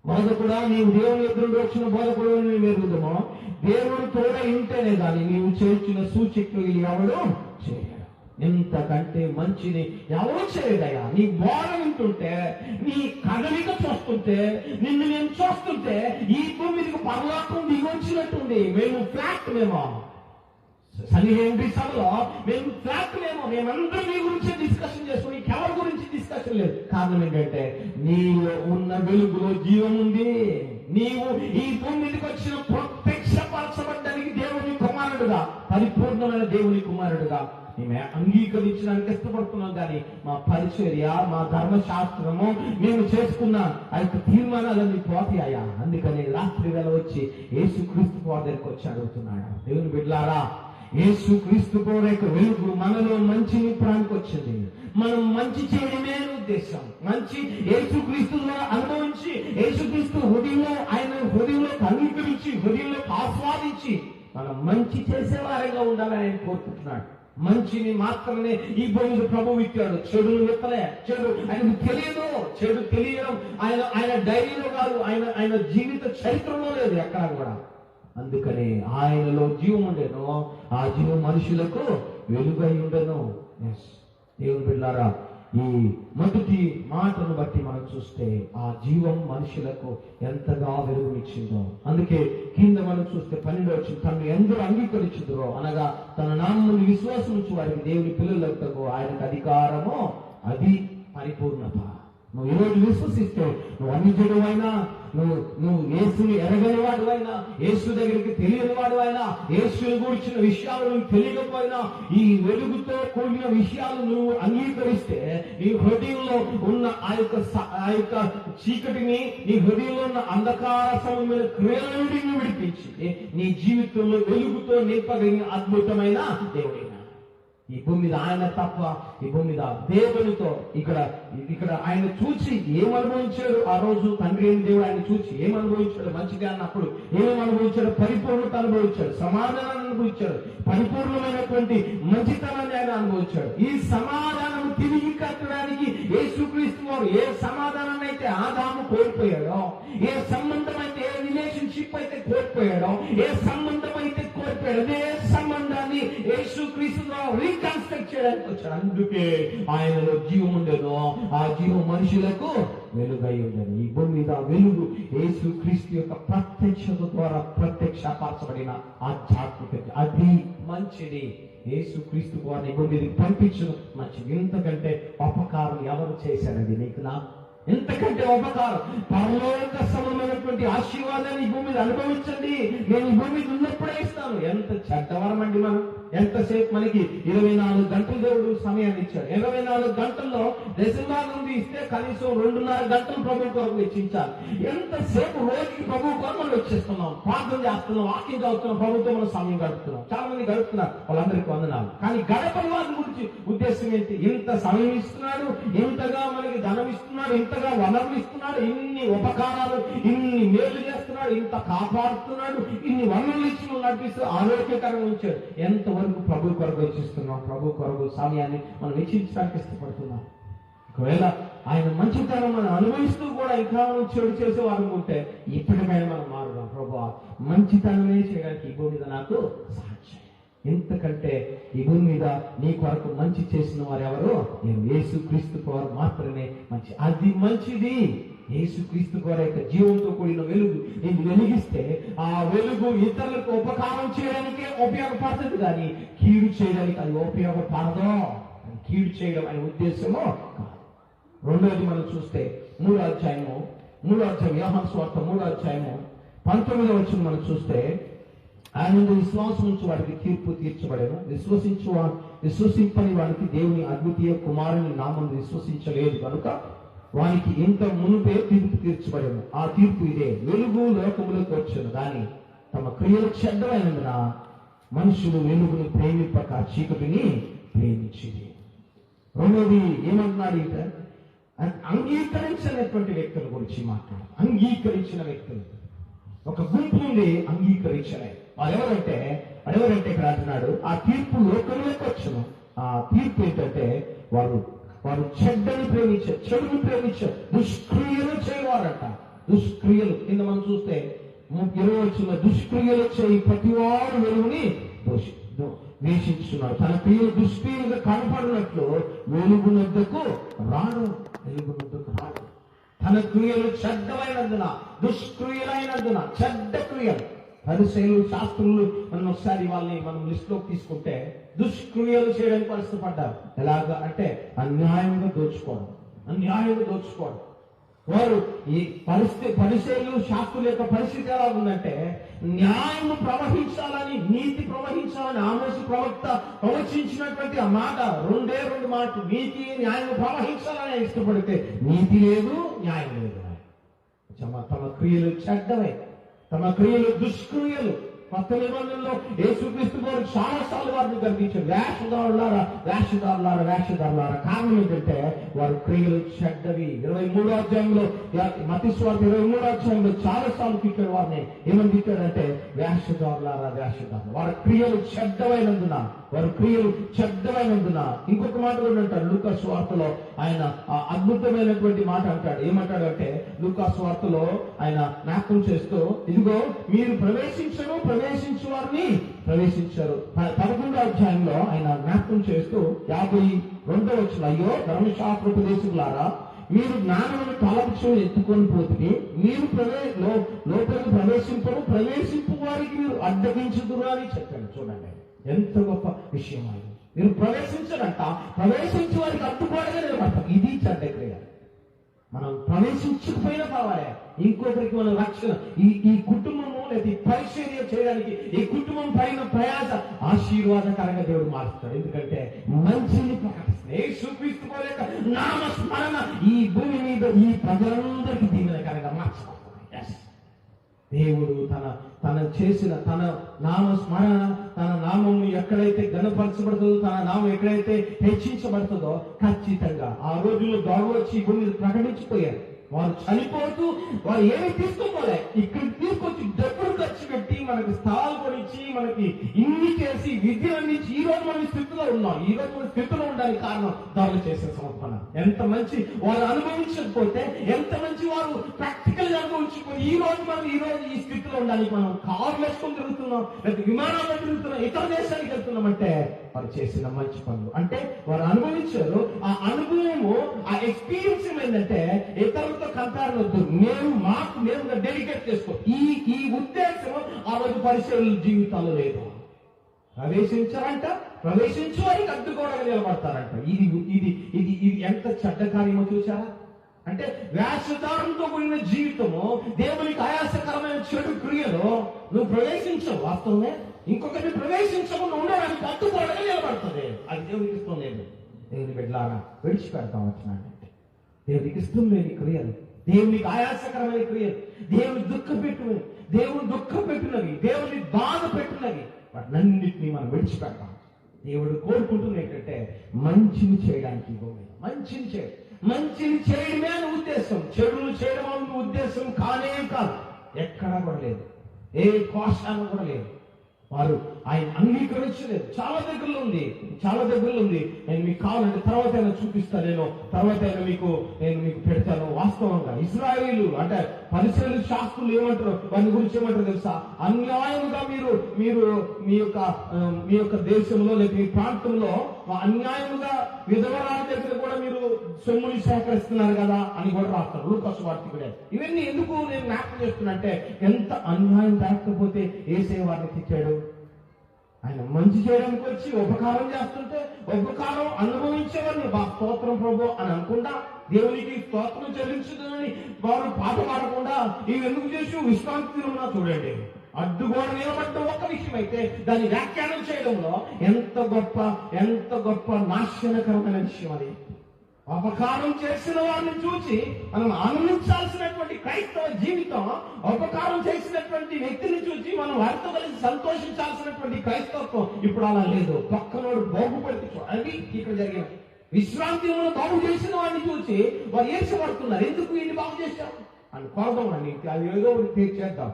బోధకుడా, నీవు దేవుని ఎదురు వచ్చిన బోధకుడు మేము ఎరుగుదమో, దేవుడు తోడై ఉంటేనే కానీ నీవు చేర్చిన సూచక్రియలు ఎవడు చేయడు. ఎంతకంటే మంచిది ఎవరు చేయడయ్యా. నీ బోధ వింటుంటే, నీ కదలిక చూస్తుంటే, నిన్ను నేను చూస్తుంటే ఈ భూమికి పరలోకం దిగొచ్చినట్టుంది. మేము ఫ్లాట్ మేము సభలో మేము ఫ్లాట్ మేమందరం నీ గురించి డిస్కషన్ చేసుకుని ఎవరి గురించి డిస్కషన్ లేదు. కారణం ఏంటంటే నీలో ఉన్న వెలుగులో జీవం ఉంది. నీవు ఈ భూమి మీదకి వచ్చిన ప్రత్యక్షపరచబడ్డానికి దేవుని కుమారుడుగా, పరిపూర్ణమైన దేవుని కుమారుడుగా మేము అంగీకరించడానికి ఇష్టపడుతున్నాం. కానీ మా పరిచర్య, మా ధర్మశాస్త్రము, మేము చేసుకున్న ఆ యొక్క తీర్మానాలన్నీ పోతాయా. అందుకని రాత్రి వేళ వచ్చి యేసుక్రీస్తు దగ్గరికి వచ్చి అడుగుతున్నాడు. దేవుని బిడ్డలారా, యేసుక్రీస్తు యొక్క వెలుగు మనలో మంచి నింపడానికి వచ్చింది. మనం మంచి చేయడమే ఉద్దేశం. మంచి యేసుక్రీస్తులో అనుభవించి, యేసుక్రీస్తు ఆయన హృదయంలో అంగీకరించి, హృదయంలో ఆస్వాదించి మనం మంచి చేసేవారిగా ఉండాలని ఆయన కోరుకుంటున్నాడు. మంచిని మాత్రమే ఈ భూమిని ప్రభువు ఇచ్చాడు. చెడును విత్తలే. చెడు ఆయనకు తెలియదు. చెడు తెలియడం ఆయన డైరీలో కాదు, ఆయన జీవిత చరిత్రలో లేదు ఎక్కడా కూడా. అందుకని ఆయనలో జీవం ఉండేను, ఆ జీవం మనుషులకు వెలుగై ఉండను. దేవుని బిడ్డలారా, ఈ మొదటి మాటను బట్టి మనం చూస్తే ఆ జీవం మనుషులకు ఎంతగా వెలుగునిచ్చిందో. అందుకే కింద మనం చూస్తే 12 తను ఎందరూ అంగీకరించుదురో అనగా తన నామమును విశ్వాసం ఉంచి వారికి దేవుని పిల్లలకు ఆయనకు అధికారము, అది పరిపూర్ణత. నువ్వు ఈరోజు విశ్వసిస్తే, నువ్వు అన్నిజుడు అయినా, నువ్వు యేసుని ఎరగని వాడు అయినా, యేసు దగ్గరికి తెలియని వాడు అయినా, యేసుని గురించిన విషయాలు నువ్వు తెలియకపోయినా, ఈ వెలుగుతో కూడిన విషయాలు నువ్వు అంగీకరిస్తే నీ హృదయంలో ఉన్న ఆ యొక్క చీకటిని, నీ హృదయంలో ఉన్న అంధకార సమయమైన క్రియలను విడిపించి నీ జీవితంలో వెలుగుతో నింపగలిగిన అద్భుతమైన దేవుడైనా. ఈ భూమి మీద ఆయన తప్ప, ఈ భూమి మీద దేవునితో ఇక్కడ ఆయన చూచి ఏమనుభవించాడు ఆ రోజు. తండ్రి అయిన దేవుడు ఆయన చూచి ఏమనుభవించాడు? మంచిగా అన్నప్పుడు ఏమేమి అనుభవించాడు? పరిపూర్ణత అనుభవించాడు, సమాధానాన్ని అనుభవించాడు, పరిపూర్ణమైనటువంటి మంచితనాన్ని ఆయన అనుభవించాడు. ఈ సమాధానం తిరిగి కట్టడానికి యేసుక్రీస్తు వారు ఏ సమాధానాన్ని అయితే ఆదాము కోల్పోయాడో, ఏ సంబంధం అయితే, ఏ రిలేషన్షిప్ అయితే కోల్పోయాడో, ఏ సంబంధం అయితే కోల్పోయాడు, అదే సంబంధాన్ని యేసుక్రీస్తు రీకన్స్ట్రక్ట్ చేయడానికి వచ్చాడు. అందుకే ఆయనలో జీవం ఉండేదో, ఆ జీవం మనుషులకు వెలుగై ఉండేది. ఈ భూమి మీద వెలుగు యేసుక్రీస్తు యొక్క ప్రత్యక్షత ద్వారా ప్రత్యక్షపరచబడిన ఆధ్యాత్మికత, అది మంచిది. యేసుక్రీస్తు వారిని భూమి మీదకి పంపించడం మంచిది. ఇంతకంటే ఉపకారం ఎవరు చేశారండి నీకు? నాకు ఇంతకంటే ఉపకారం, పరలోక సమమైనటువంటి ఆశీర్వాదాన్ని ఈ భూమి మీద అనుభవించండి, నేను ఈ భూమి మీద ఉన్నప్పుడే ఇస్తాను. ఎంత చెడ్డవరం అండి మనం. ఎంతసేపు మనకి 24 గంటలు దేవుడు సమయాన్ని ఇచ్చాడు. 24 గంటల్లో దశభాగం ఇస్తే కనీసం 2.5 గంటలు ప్రభు కొరకు వెచ్చించాలి. ఎంతసేపు రోజుకి ప్రభు కొరకు మనం వచ్చేస్తున్నాం, ప్రార్థన చేస్తున్నాం, వాక్యం చదువుతున్నాం, ప్రభుత్వం మనం సమయం గడుపుతున్నాం. చాలా మంది గడుపుతున్నారు, వాళ్ళందరికీ వందనాలు. కానీ గడపని వారి గురించి ఉద్దేశం ఏంటి? ఇంత సమయం ఇస్తున్నాడు, ఇంతగా మనకి ధనం ఇస్తున్నాడు, ఇంతగా వనరులు ఇస్తున్నాడు, ఇన్ని ఉపకారాలు, ఇన్ని మేలు చేస్తున్నాడు, ఇంత కాపాడుతున్నాడు, ఇన్ని వనరులు ఇచ్చి నడిపిస్తూ ఆరోగ్యకరంగా ఉంచాడు. ఎంతవరకు ప్రభు కొరకు వెచ్చిస్తున్నాం? ప్రభు కొరకు సమయాన్ని మనం వెచ్చించడానికి ఇష్టపడుతున్నాం. ఒకవేళ ఆయన మంచితనం మనం అనుభవిస్తూ కూడా ఇంకా మనం చెడు చేసేవారు ఉంటే ఇప్పటికైనా మనం మారుదాం. ప్రభు మంచితనమే చేయడానికి ఈ భూమి మీద నాకు సాధ్యం. ఎంతకంటే ఈ భూమి మీద నీ కొరకు మంచి చేసిన వారు ఎవరు? నేను యేసుక్రీస్తు వారు మాత్రమే మంచి. అది మంచిది. యేసుక్రీస్తు వారి యొక్క జీవంతో కూడిన వెలుగు నేను వెలిగిస్తే ఆ వెలుగు ఇతరులకు ఉపకారం చేయడానికే ఉపయోగపడుతుంది, కానీ కీడు చేయడానికి అది ఉపయోగపడదు. అది కీడు చేయడం అనే ఉద్దేశము కాదు. రెండోది మనం చూస్తే 3వ అధ్యాయం యోహాను సువార్త 3వ అధ్యాయము 19వ వచనం మనం చూస్తే, ఆయన విశ్వాసం ఉంచి వాడికి తీర్పు తీర్చబడేను, విశ్వసింపని వాడికి దేవుని అద్వితీయ కుమారుని నామం విశ్వసించలేదు కనుక వానికి ఇంత మునుపే తీర్పు తీర్చబడేను. ఆ తీర్పు ఇదే: వెలుగు లోకములోకి వచ్చాను కానీ తమ క్రియలు చెడ్డమైనందున మనుషులు వెలుగుని ప్రేమింపక చీకటిని ప్రేమించింది. రెండోది ఏమంటున్నాడు? ఇక అంగీకరించినటువంటి వ్యక్తుల గురించి మాట్లాడాలి. అంగీకరించిన వ్యక్తులు ఒక గుంపు నుండి అంగీకరించలే. వారెవరంటే ఇక్కడ అంటున్నాడు, ఆ తీర్పు లోకంలోకి వచ్చను. ఆ తీర్పు ఏంటంటే వారు చెడ్డని ప్రేమించారు, చెడుని ప్రేమించారు, దుష్క్రియలు చేయవారంట. దుష్క్రియలు కింద మనం చూస్తే 20 వచ్చిన దుష్క్రియలు చేయి ప్రతివాడు వెలుగుని ద్వేషించున్నాడు. తన క్రియలు దుష్క్రియలుగా కనపడినట్లు వెలుగునొద్దకు రాడు. తన క్రియలు చెడ్డమైనందున, దుష్క్రియలైనందున, చెడ్డ క్రియలు. పరిసయ్యులు, శాస్త్రులు మనం ఒకసారి వాళ్ళని మనం లిస్ట్ లోకి తీసుకుంటే దుష్క్రియలు చేయడానికి పరిస్థితి ఎలాగా అంటే అన్యాయంగా దోచుకోవడం. వారు ఈ పరిసయ్యులు, శాస్త్రుల యొక్క పరిస్థితి ఎలా ఉందంటే న్యాయం ప్రవహించాలని, నీతి ప్రవహించాలని ఆమోసు ప్రవక్త ప్రవచించినటువంటి ఆ మాట రెండు మాటలు. నీతి న్యాయం ప్రవహించాలని ఇష్టపడితే నీతి లేదు, న్యాయం లేదు. తమ క్రియలు చెడ్డవే, తమ క్రియలు దుష్క్రియలు. కొత్త నిబంధనలో యేసుక్రీస్తు వారు చాలా సార్లు వారిని గర్వించారు, వేషధారులారా. కారణం ఏంటంటే వారి క్రియలు చెడ్డవి. 23వ అధ్యాయంలో మత్తయి సువార్త 23వ అధ్యాయంలో చాలా సార్లు తిట్టాడు వారిని. ఏమని తిట్టాడంటే వేషధారులారా. వారి క్రియలు చెడ్డమైనందున ఇంకొక మాట కూడా అంటాడు లూకా సువార్తలో. ఆయన అద్భుతమైనటువంటి మాట అంటాడు. ఏమంటాడు అంటే లూకా సువార్తలో ఆయన జ్ఞాపకం చేస్తూ, ఇదిగో మీరు ప్రవేశించు వారిని ప్రవేశించారు. 11వ అధ్యాయంలో ఆయన జ్ఞాపకం చేస్తూ 52వ వచనం, అయ్యో ధర్మశాస్త్రోపదేశకులారా, మీరు జ్ఞానమును తలపుచు ఎత్తుకొని పోతుంది, మీరు లోపలికి ప్రవేశింపు వారికి మీరు అడ్డగించుదురు అని చెప్పాను. చూడండి ఎంత గొప్ప విషయం అది. మీరు ప్రవేశించడంట, ప్రవేశించే వారికి అడ్డుకోవడమే నిలబడతాం. ఇది చెడ్డ క్రియ. మనం ప్రవేశించకపోయినా పర్వాలే, ఇంకొకరికి మన రక్షణ, ఈ కుటుంబము లేదా పరిచర్య చేయడానికి ఈ కుటుంబం పైన ప్రయాస ఆశీర్వాదకరంగా దేవుడు మారుస్తాడు. ఎందుకంటే మంచిని ప్రకటిస్తుంది. యేసుక్రీస్తు వారి యొక్క నామస్మరణ ఈ భూమి మీద ఈ ప్రజలందరికీ దీవెనకరంగా మార్చబడుతుంది. దేవుడు తన చేసిన తన నామస్మరణ, తన నామం ఎక్కడైతే గణపరచబడుతుందో, తన నామం ఎక్కడైతే హెచ్చించబడుతుందో ఖచ్చితంగా ఆ రోజుల్లో దొంగ వచ్చి భూమి మీద ప్రకటించిపోయారు. వారు చనిపోతూ వారు ఏమి తీసుకోలే, ఇక్కడికి తీసుకొచ్చి డబ్బులు ఖర్చు పెట్టి మనకి స్థలాలు కొనిచ్చి మనకి ఇన్ని చేసి విద్య అందించి ఈ రోజు మన స్థితిలో ఉన్నాం. ఈ రోజు మన స్థితిలో ఉండడానికి కారణం దాడులు చేసే సమర్పణ. ఎంత మంచి వారు అనుభవించకపోతే, ఎంత మంచి వారు ప్రాక్టికల్ గా అనుభవించుకొని ఈ రోజు ఈ స్థితిలో ఉండడానికి మనం కారు వేసుకొని తిరుగుతున్నాం, లేదా విమానాల్లో తిరుగుతున్నాం, ఇతర దేశానికి వెళ్తున్నామంటే వారు చేసిన మంచి పనులు. అంటే వారు అనుభవించారు. ఆ అనుభవము, ఆ ఎక్స్పీరియన్స్ ఏంటంటే ఇతరులతో కంపేర్ వద్దు, మేము డెడికేట్ చేసుకో. ఈ ఉద్దేశం ఆ రోజు పరిచయాల జీవితాల్లో లేదు. ప్రవేశించు వారికి అడ్డుకోవడానికి నిలబడతారంట. ఇది ఎంత చెడ్డ కార్యమో చూసారా? అంటే వేషధారంతో కూడిన జీవితము, దేవునికి ఆయాసకరమైన చెడు క్రియలు నువ్వు ప్రవేశించవు. వాస్తవమే, ఇంకొకరిని ప్రవేశించకుండా ఉండడానికి అడ్డుకోవడానికి నిలబడుతుంది. అది దేవునికి ఇష్టం లేదు. దేవుని బిడ్డలారా విడిచిపెడతాం వచ్చినాడంటే దేవునికి ఇష్టం లేని క్రియలు, దేవునికి ఆయాసకరమైన క్రియలు, దేవుని దుఃఖపెట్టినవి, దేవుని బాధ పెట్టినవి, వాటినన్నింటినీ మనం విడిచిపెడతాం. దేవుడు కోరుకుంటున్న ఏంటంటే మంచిని చేయడానికి, మంచిని చేయడమే అని ఉద్దేశం. చెడును చేయడం అన్న ఉద్దేశం కానే కాదు, ఎక్కడా కూడా లేదు, ఏ కోశాన కూడా లేదు. వారు ఆయన అంగీకరించలేదు. చాలా దగ్గరలో ఉంది. నేను మీకు కావాలంటే తర్వాత చూపిస్తాను, నేను మీకు పెడతాను. వాస్తవంగా ఇశ్రాయేలు అంటే పరిసయ్యులు, శాస్త్రులు ఏమంటారు, వారి గురించి ఏమంటారు తెలుసా? అన్యాయముగా మీరు మీ యొక్క దేశంలో లేదా మీ ప్రాంతంలో అన్యాయముగా విధవరాల దగ్గర కూడా మీరు సొమ్ముని సేకరిస్తున్నారు కదా అని కూడా రాస్తారు లూకా సువార్తికుడే. ఇవన్నీ ఎందుకు నేను జ్ఞాపకం చేస్తున్నా అంటే, ఎంత అన్యాయం జరగకపోతే యేసయ్య వారిని తెచ్చాడు. ఆయన మంచి చేయడానికి వచ్చి ఉపకారం చేస్తుంటే ఉపకారం అనుభవించేవారిని బా స్తోత్రం ప్రభు అని అనుకుండా, దేవునికి స్తోత్రం చెల్లించుదని వారు పాట పాడకుండా ఇవి ఎందుకు చేసి విశ్రాంతి దినమున చూడండి అడ్డుగోడ నిలబడ్డ ఒక్క విషయం అయితే దాన్ని వ్యాఖ్యానం చేయడంలో ఎంత గొప్ప నాశనకరమైన విషయం అది. ఉపకారం చేసిన వారిని చూసి మనం ఆనందించాల్సినటువంటి క్రైస్తవ జీవితం, ఉపకారం చేసినటువంటి వ్యక్తిని చూసి మనం వారితో కలిసి సంతోషించాల్సినటువంటి క్రైస్తవత్వం ఇప్పుడు అలా లేదు. పక్కనోడు బాగుపడితే చూడండి ఇక్కడ జరిగిన విశ్రాంతి బాగు చేసిన వాడిని చూసి వారు ఏర్చబడుతున్నారు. ఎందుకు వీడిని బాగు చేశారు అని కొరదామండి, అది ఏదో ఒకటి తీర్చేద్దాం.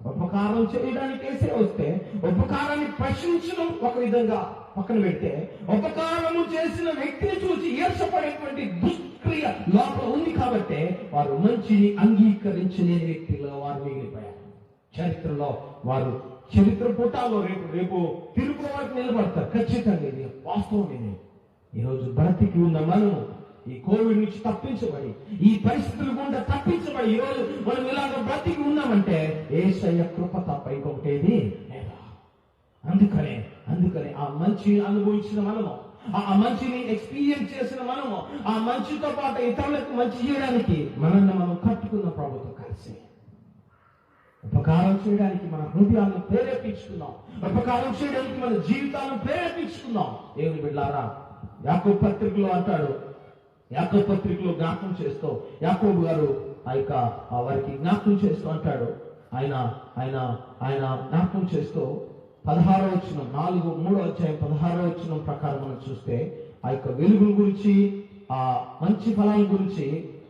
ఉపకారం చేయడానికి వేసే వస్తే ఉపకారాన్ని ప్రశ్నించడం ఒక విధంగా పక్కన పెడితే, ఉపకారము చేసిన వ్యక్తిని చూసి ఈర్షపడేటువంటి దుష్క్రియ లోపల ఉంది కాబట్టి వారు మంచిని అంగీకరించలేని వ్యక్తిలో వారు మిగిలిపోయారు. చరిత్రలో వారు చరిత్ర పుటాల్లో రేపు తిరుగు వారికి నిలబడతారు. ఖచ్చితంగా ఇది వాస్తవం. ఇది ఈరోజు బ్రతికి ఉన్న మనము ఈ కోవిడ్ నుంచి తప్పించబడి, ఈ పరిస్థితుల గుండా తప్పించబడి ఈరోజు మనం ఇలాగ బ్రతికి ఉన్నామంటే యేసయ్య కృప తప్ప ఇంకొకటేది లేదా. అందుకనే ఆ మంచిని అనుభవించిన మనము, ఆ మంచిని ఎక్స్పీరియన్స్ చేసిన మనము, ఆ మంచితో పాటు ఇతరులకు మంచి చేయడానికి మనల్ని మనం కట్టుకున్న ప్రభుత్వం కలిసి ఉపకారం చేయడానికి మన హృదయాలను ప్రేరేపించుకున్నాం. ఉపకారం చేయడానికి మన జీవితాలను ప్రేరేపించుకున్నాం. దేవుని బిడ్డలారా, యాకోబు పత్రికలో అంటాడు, యాకోబు పత్రికలో జ్ఞాపకం చేస్తూ యాకోబు గారు వారికి జ్ఞాపకం చేస్తూ అంటాడు, ఆయన జ్ఞాపకం చేస్తూ 16వ వచనం 3వ అధ్యాయం 16వ వచనం ప్రకారం మనం చూస్తే ఆ యొక్క వెలుగుల గురించి, ఆ మంచి ఫలాల గురించి,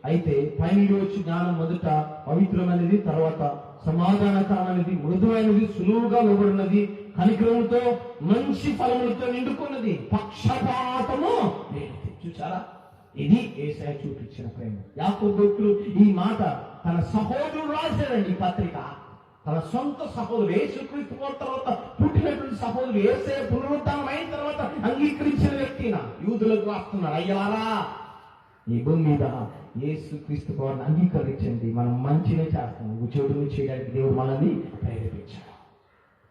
అయితే పైనుండి వచ్చి జ్ఞానం మొదట పవిత్రమైనది, తర్వాత సమాధానకరమైనది, మృదువైనది, సులువుగా లోబడినది, కనికరముతో మంచి ఫలములతో నిండుకున్నది, పక్షపాతము లేదు. చూసారా, ఇది యేసయ్య చూపించిన ప్రేమ. యాకోబు భక్తుడు ఈ మాట తన సహోదరుడు రాశాడండి. ఈ పత్రిక తన సొంత సహోదరుడు, యేసుక్రీస్తు తర్వాత పుట్టినటువంటి సహోదరుడు, యేసయ్య పునరుద్ధానం అయిన తర్వాత అంగీకరించిన వ్యక్తిన యూదులకు రాస్తున్నాడు, అయ్యారా ఈ భూమి మీద యేసుక్రీస్తు వారిని అంగీకరించండి, మనం మంచిగా చేస్తాం, చెడుని చేయడానికి దేవుడు మనల్ని ప్రేరేపించాడు.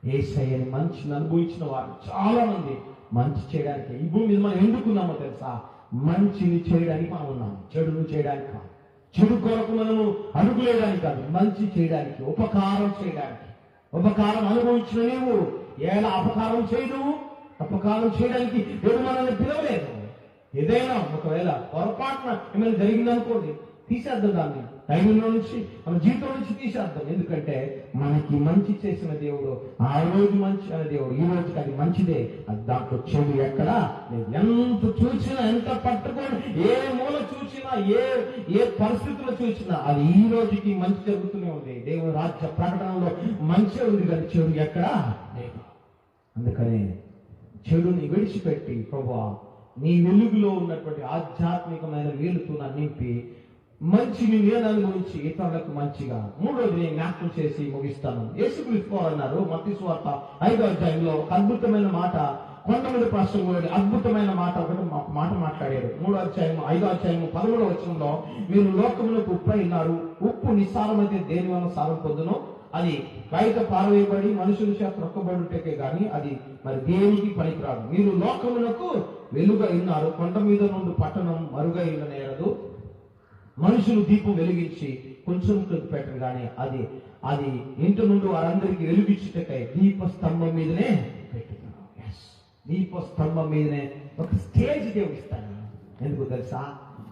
యేసయ్యని మంచిని అనుభవించిన వారు చాలా మంది మంచి చేయడానికి ఈ భూమి మీద మనం ఎందుకున్నామో తెలుసా? మంచిని చేయడానికి మనం ఉన్నాం, చెడును చేయడానికి కాదు. చెడు కొరకు మనము అడుగులేయడానికి కాదు, మంచి చేయడానికి, ఉపకారం చేయడానికి. ఉపకారం అనుభవించిన నీవు ఎలా అపకారం చేయదు? అపకారం చేయడానికి దేవుడు మనల్ని పిలవలేదు. ఏదైనా ఒకవేళ పొరపాటున ఏమైనా జరిగిందనుకోండి, తీసేద్దాం, దాన్ని టైంలో నుంచి మన జీవితం నుంచి తీసేద్దాం. ఎందుకంటే మనకి మంచి చేసిన దేవుడు, ఆ రోజు మంచి అనే దేవుడు ఈ రోజుకి అది మంచిదే. అది దాంట్లో చెడు ఎక్కడా లేదు. ఎంత చూసినా, ఎంత పట్టుకొని ఏ మూల చూసినా, ఏ పరిస్థితుల్లో చూసినా అది ఈ రోజుకి మంచి జరుగుతూనే ఉంది. దేవుని రాజ్య ప్రకటనలో మంచి ఉంది కానీ చెడు ఎక్కడా లేదు. అందుకని చెడుని విడిచిపెట్టి, ప్రభువా నీ వెలుగులో ఉన్నటువంటి ఆధ్యాత్మికమైన వేలుతో నింపి మంచిని నేను అనుభవించి ఇతరులకు మంచిగా. మూడోది నేను జ్ఞాపకం చేసి ముగిస్తాను. యేసుక్రీస్తు అన్నారు మత్తయి సువార్త 5వ అధ్యాయంలో ఒక అద్భుతమైన మాట, కొండ మీద ప్రసంగంలో అద్భుతమైన మాట మాట్లాడారు. 3వ అధ్యాయం 5వ అధ్యాయం 13వ వచనంలో, మీరు లోకములకు ఉప్పై ఉన్నారు, ఉప్పు నిస్సారమైతే దేని వల్ల సారం పొందును? అది బయట పారవేయబడి మనుషుల చేత రొక్కబడుటకే గాని అది మరి దేనికి పనికిరాదు. మీరు లోకమునకు వెలుగై ఉన్నారు, కొండ మీద నుండి పట్టణం మరుగై ఉండనేరదు. మనుషులు దీపం వెలిగించి కొంచెం పెట్టరు కానీ అది ఇంటి నుండి వారందరికీ వెలిగించుటకై దీపస్తంభం మీదనే పెట్టుకున్నాం. దీపస్తంభం మీదనే ఒక స్టేజ్ దేవుడిస్తాను. ఎందుకు తెలుసా?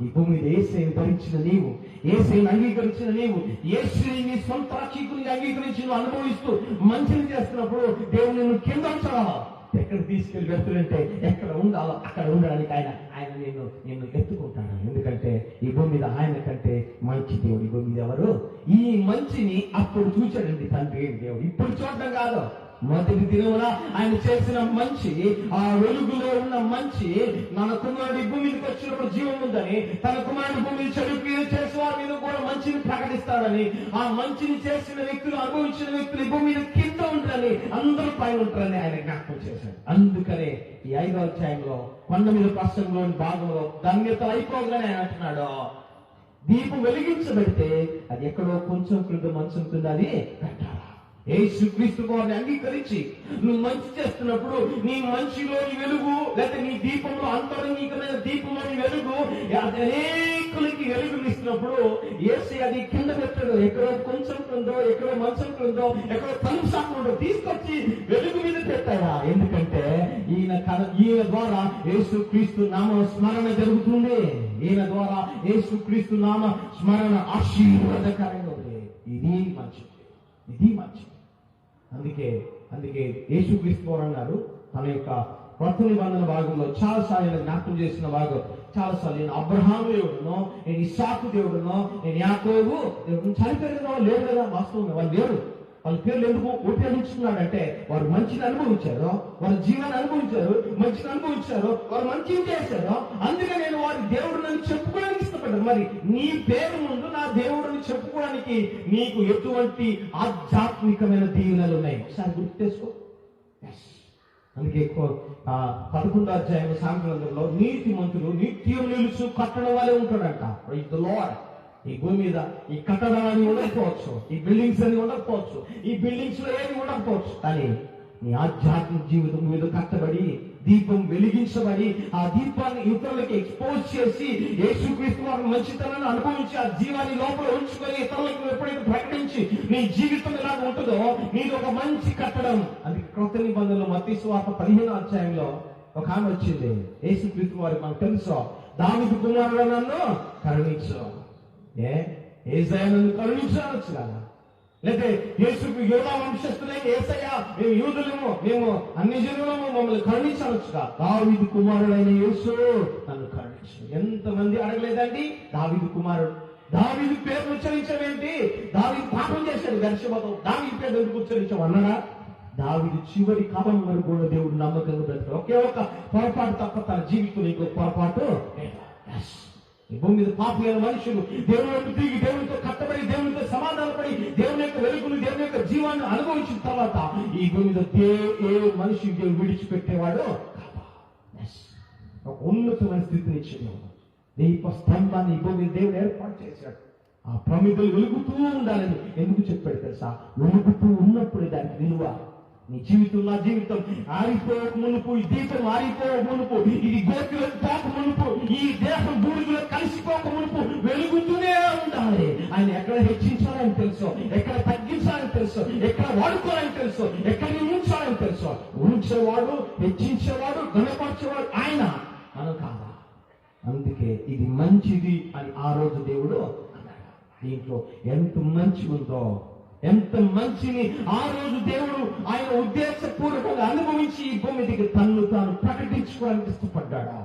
ఈ భూమి మీద యేసయ్యను ధరించిన నీవు, యేసయ్యను అంగీకరించిన నీవు, యేసుని నీ సొంత రక్షకునిగా అంగీకరించి నువ్వు అనుభవిస్తూ మంచిని చేస్తున్నప్పుడు దేవుని నువ్వు కింద ఉంచాలా? ఎక్కడ తీసుకెళ్లి పెడుతుంటే ఎక్కడ ఉండాలో అక్కడ ఉండడానికి ఆయన ఆయన నిన్ను ఎత్తుకుంటాడు. ఎందుకంటే ఈ భూమి మీద ఆయన కంటే మంచి దేవుడు ఈ భూమి మీద ఎవరు? ఈ మంచిని అప్పుడు చూశాడండి తండ్రి దేవుడు. ఇప్పుడు చూడటం కాదు, మొదటి దినమున ఆయన చేసిన మంచి, ఆ వెలుగులో ఉన్న మంచి, మన కుమారుడి భూమికి వచ్చినప్పుడు జీవం ఉందని, తన కుమారుడి భూమిని చెడు క్రియలు చేసిన వారి మీద కూడా మంచిని ప్రకటిస్తాడని, ఆ మంచిని చేసిన వ్యక్తులు, అనుభవించిన వ్యక్తులు ఈ భూమి మీద కింద ఉంటారని, అందరూ పైన ఉంటారని ఆయన జ్ఞాపకం చేశాడు. అందుకనే ఈ 5వ అధ్యాయంలో కొండ మీద ప్రసంగంలోని భాగంలో ధన్యతలు అయిపోగానే ఆయన అంటున్నాడు, దీపం వెలిగించబడితే అది ఎక్కడో కొంచెం క్రింద మంచం కింద అది కట్టాలి. యేసుక్రీస్తు వారిని అంగీకరించి నువ్వు మంచి చేస్తున్నప్పుడు నీ మంచిలోని వెలుగు, లేకపోతే నీ దీపంలో అంతరంగికమైన దీపంలోని వెలుగు అనేకులకి వెలుగునిస్తున్నప్పుడు యేసు అది కింద పెట్టాడు. ఎక్కడో కొంచెం క్రిందో, ఎక్కడో మంచం క్రిందో, ఎక్కడో తలుపు సాకుండో తీసుకొచ్చి వెలుగు మీద పెట్టాడా? ఎందుకంటే ఈయన ద్వారా యేసుక్రీస్తు నామ స్మరణ జరుగుతుంది. ఈయన ద్వారా యేసుక్రీస్తు నామ స్మరణ ఆశీర్వాదకరంగా ఉంది. ఇది మంచిది, ఇది మంచిది. అందుకే యేసుక్రీస్తు వారు అన్నారు తన యొక్క కొత్త నిబంధన భాగంలో చాలాసార్లు జ్ఞాపకం చేసిన భాగం, చాలాసార్లు నేను అబ్రహాము దేవుడునో, నేను ఇస్సాకు దేవుడునో, నేను యాకోబు దేవుడు చనిపోయారు కదా, లేరు కదా. వాస్తవం వాళ్ళు లేరు. వాళ్ళ పేర్లు ఎందుకు ఉపయోగించుకున్నాడంటే వారు మంచిని అనుభవించారు, వారి జీవాన్ని అనుభవించారు, మంచిని అనుభవించారు, వారు మంచిని చేశారు. అందుకే నేను వారి దేవుడిని చెప్పుకోవడానికి ఇష్టపడ్డాను. మరి నీ పేరు ముందు నా దేవుడిని చెప్పుకోవడానికి నీకు ఎటువంటి ఆధ్యాత్మికమైన దీవెనలు ఉన్నాయి? ఒకసారి గుర్తు చేసుకో. అందుకే 11వ అధ్యాయం సాంఖ్యగ్రంథంలో నీతి మంతులు నిత్యం నిలుచు కట్టడం వల్లే ఉంటాడంట. ద లార్డ్ ఈ భూమి మీద ఈ కట్టడాలు ఉండకపోవచ్చు, ఈ బిల్డింగ్స్ అని ఉండకపోవచ్చు, ఈ బిల్డింగ్స్ లో ఏమి ఉండకపోవచ్చు, కానీ నీ ఆధ్యాత్మిక జీవితం మీద కట్టబడి దీపం వెలిగించబడి ఆ దీపాన్ని ఇతరులకి ఎక్స్పోజ్ చేసి యేసుక్రీస్తు వారి మంచితనాన్ని అనుభవించి ఆ జీవాన్ని లోపల ఉంచుకొని ఇతరులకు ఎప్పుడైతే ప్రకటించి నీ జీవితం ఎలాగ ఉంటుందో నీది ఒక మంచి కట్టడం. అందుకే క్రొత్త నిబంధనలో మత్తయి సువార్త 15వ అధ్యాయంలో ఒక ఆమె వచ్చింది. యేసుక్రీస్తు వారికి మనకు తెలుసు, దావీదు కుమారుడు నన్ను కరుణించు. యేసయ్య నన్ను కరుణించవచ్చు కదా, లేకపోతే యేసుకు యోధా వంశస్థులైన యేసయ్య మేము యూదులము, మేము అన్ని జనులము, మమ్మల్ని కరుణించవచ్చుగా. దావీదు కుమారుడైన యేసు నన్ను కరుణించు. ఎంతమంది అడగలేదండి దావీదు కుమారుడు? దావీదు పేరు ఉచ్చరించవేంటి? దావీదు పాపం చేశాడు గర్షబతో, దావీదు పేరు ఎందుకు ఉచ్చరించావు అన్నాడా? దావీదు చివరి కాలం వరకు కూడా దేవుడు నమ్మకంగా బ్రతికాడు. ఒకే ఒక పొరపాటు తప్ప తన జీవితంలో ఇంకో పొరపాటు. ఈ భూమి మీద పాపులైన మనుషులు దేవుని తిరిగి దేవునితో కట్టబడి దేవునితో సమాధానపడి దేవుని యొక్క వెలుగును, దేవుని యొక్క జీవాన్ని అనుభవించిన తర్వాత ఈ భూమి మీద ఏ మనిషి దేవుడు విడిచిపెట్టేవాడు ఒక ఉన్నతమైన స్థితిని ఇచ్చేవాడు. దీప స్తంభాన్ని ఈ భూమి దేవుడు ఏర్పాటు చేశాడు. ఆ ప్రమిదలు వెలుగుతూ ఉండాలని ఎందుకు చెప్పాడు తెలుసా? వెలుగుతూ ఉన్నప్పుడు దానికి విలువ. నీ జీవితం, నా జీవితం ఆరిపోక మునుపు, ఈ దీపం ఆరిపోక మునుపు, ఇది గోకులో పోక మునుపు, ఈ దేహం బూడిదలో కలిసిపోక మునుపు వెలుగుతూనే ఉండాలి. ఆయన ఎక్కడ హెచ్చించాలని తెలుసు, ఎక్కడ తగ్గించాలని తెలుసు, ఎక్కడ వాడుకోవాలని తెలుసు, ఎక్కడ ఉంచాలని తెలుసు. ఉంచేవాడు, హెచ్చించేవాడు, గణపరిచేవాడు ఆయన, మనం కాదా. అందుకే ఇది మంచిది అని ఆ రోజు దేవుడు అన్నాడు. దీంట్లో ఎంత మంచి ఉందో, ఎంత మంచిని ఆ రోజు దేవుడు ఆయన ఉద్దేశపూర్వకంగా అనుభవించి ఈ భూమి దగ్గర తన్ను తాను ప్రకటించుకోవడానికి ఇష్టపడ్డాడా?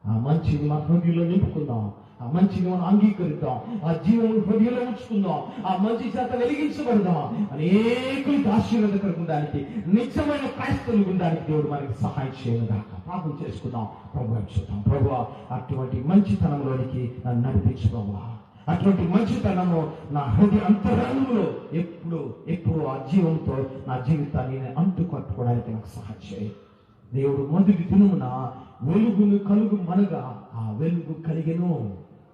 ఆ మంచిని మన హృదయంలో నింపుకుందాం, ఆ మంచిని మనం అంగీకరిద్దాం, ఆ జీవనం హృదయంలో ఉంచుకుందాం, ఆ మంచి చేత వెలిగించబడదాం. అనేకులకు ఆశీర్వాదకరం ఉండడానికి, నిజమైన క్రైస్తవులు ఉండడానికి దేవుడు మనకి సహాయం చేయనుగాక. ప్రార్థన చేసుకుందాం, ప్రభువు చూద్దాం. ప్రభువా, అటువంటి మంచితనంలోనికి నన్ను నడిపించు ప్రభువా. అటువంటి మంచితనము నా హృదయ అంతరంగంలో ఎప్పుడు ఆ జీవంతో నా జీవితాన్ని అంటుకట్టుకోవడానికి నాకు సహాయం చేయి. దేవుడు మొదటి దినమున వెలుగును కలుగు మనగా ఆ వెలుగు కలిగెను.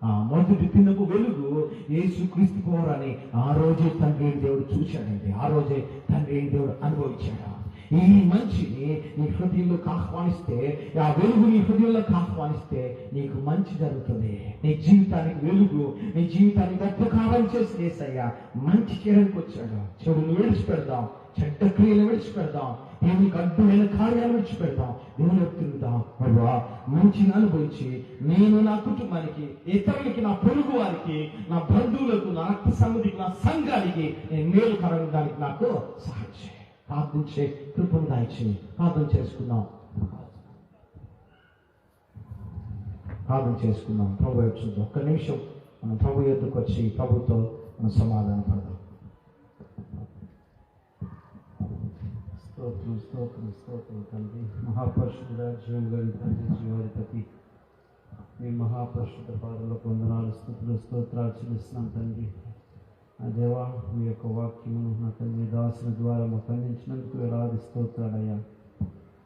ఆ మొదటి దినము వెలుగు యేసుక్రీస్తు వారని ఆ రోజే తండ్రి దేవుడు చూశాడండి. ఆ రోజే తండ్రి దేవుడు అనుభవించాడు. ఈ మంచిని నీ హృదయంలోకి ఆహ్వానిస్తే, ఆ వెలుగు నీ హృదయంలోకి ఆహ్వానిస్తే నీకు మంచి జరుగుతుంది. నీ జీవితానికి వెలుగు, నీ జీవితాన్ని గొప్పకారం చేసి యేసయ్య మంచి చేయడానికి వచ్చాడు. చెడును విడిచిపెడదాం, చెడ్డ క్రియలు విడిచిపెడదాం, దేవునికి అడ్డుమైన కార్యాలు విడిచిపెడతాం, దేవుని తిరుగుతాం. ప్రభువా, మంచిని అనుభవించి నేను నా కుటుంబానికి, ఇతరులకి, నా పొరుగు వారికి, నా బంధువులకు, నా రక్త సంబంధికి, నా సంఘానికి నేను మేలు కలగడానికి నాకు సహాయం చేయి. ప్రార్థించే కృపను దయచేయి. ప్రార్థన చేసుకుందాం. ప్రార్థన చేసుకుందాం. ప్రభు వైపు చూద్దాం. ఒక్క నిమిషం మనం ప్రభు ఎద్దుకు వచ్చి ప్రభుతో మనం సమాధాన పడదాం. స్తోత్రం స్తోత్రం స్తోత్రం తండ్రి, మహాపరిశుద్ధుడా, జీవం కలిగిన తండ్రి, జీవాధిపతి, మీ మహాపరిశుద్ధ పాదములకు వందనాలు, స్తుతులు, స్తోత్రాలు చెల్లిస్తున్నాం తండ్రి. ఆ దేవా, మీ యొక్క వాక్యమును నా తండ్రి దాసుల ద్వారా మాకు అందించినందుకు వేలాది స్తోత్రాలయ్యా.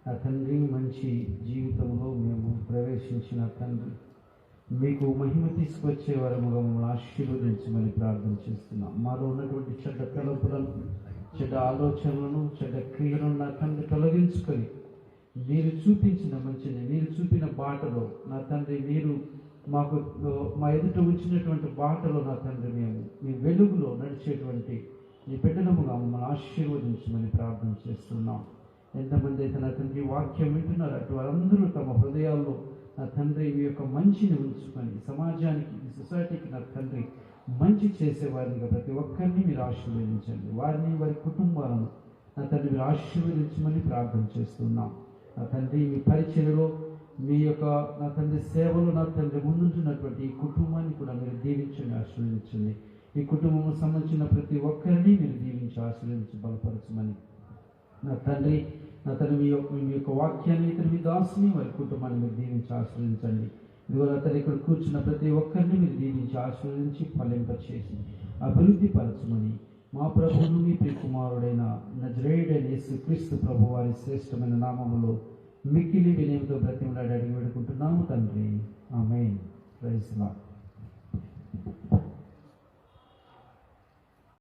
నా తండ్రి, మంచి జీవితంలో మేము ప్రవేశించిన తండ్రి, మీకు మహిమ తీసుకొచ్చే వరముగా మమ్మల్ని ఆశీర్వదించమని ప్రార్థన చేస్తున్నాం. మాలో ఉన్నటువంటి చెడ్డ తలంపులను, చెడ్డ ఆలోచనలను, చెడ్డ క్రియలను నా తండ్రి తొలగించుకొని మీరు చూపించిన మంచిని, మీరు చూపిన బాటలో నా తండ్రి, మీరు మాకు మా ఎదుట ఉంచినటువంటి బాటలో నా తండ్రి మేము మీ వెలుగులో నడిచేటువంటి మీ బిడ్డలముగా మమ్మల్ని ఆశీర్వదించమని ప్రార్థన చేస్తున్నాం. ఎంతమంది అయితే నా తండ్రి వాక్యం వింటున్నారు, అటు వారందరూ తమ హృదయాల్లో నా తండ్రి మీ యొక్క మంచిని ఉంచుకొని సమాజానికి, ఈ సొసైటీకి నా తండ్రి మంచి చేసేవారిగా ప్రతి ఒక్కరిని మీరు ఆశీర్వదించండి. వారిని, వారి కుటుంబాలను నా తండ్రి మీరు ఆశీర్వదించమని ప్రార్థన చేస్తున్నాం. నా తండ్రి, మీ పరిచర్యలో, మీ యొక్క నా తండ్రి సేవలో నా తండ్రి ముందుంటున్నటువంటి ఈ కుటుంబాన్ని కూడా మీరు దీవించండి, ఆశీర్వదించండి. ఈ కుటుంబం సంబంధించిన ప్రతి ఒక్కరిని మీరు దీవించి ఆశీర్వదించి బలపరచమని నా తండ్రి మీ యొక్క వాక్యాన్ని ఇతర మీ దాసుని, వారి కుటుంబాన్ని మీరు దీవించి ఆశీర్వదించండి. ఇదిగో అతను ఇక్కడ కూర్చున్న ప్రతి ఒక్కరిని మీరు దీవించి ఆశీర్వదించి ఫలింపచేసి అభివృద్ధి పరచమని మా ప్రభువును, మీ ప్రియ కుమారుడైన నజరేయుడైన యేసుక్రీస్తు ప్రభు వారి శ్రేష్టమైన నామములో మిక్కిలి వినయంతో బ్రతిమలాడి అడిగి వేడుకుంటున్నాము తండ్రి. ఆమేన్. Praise the lord.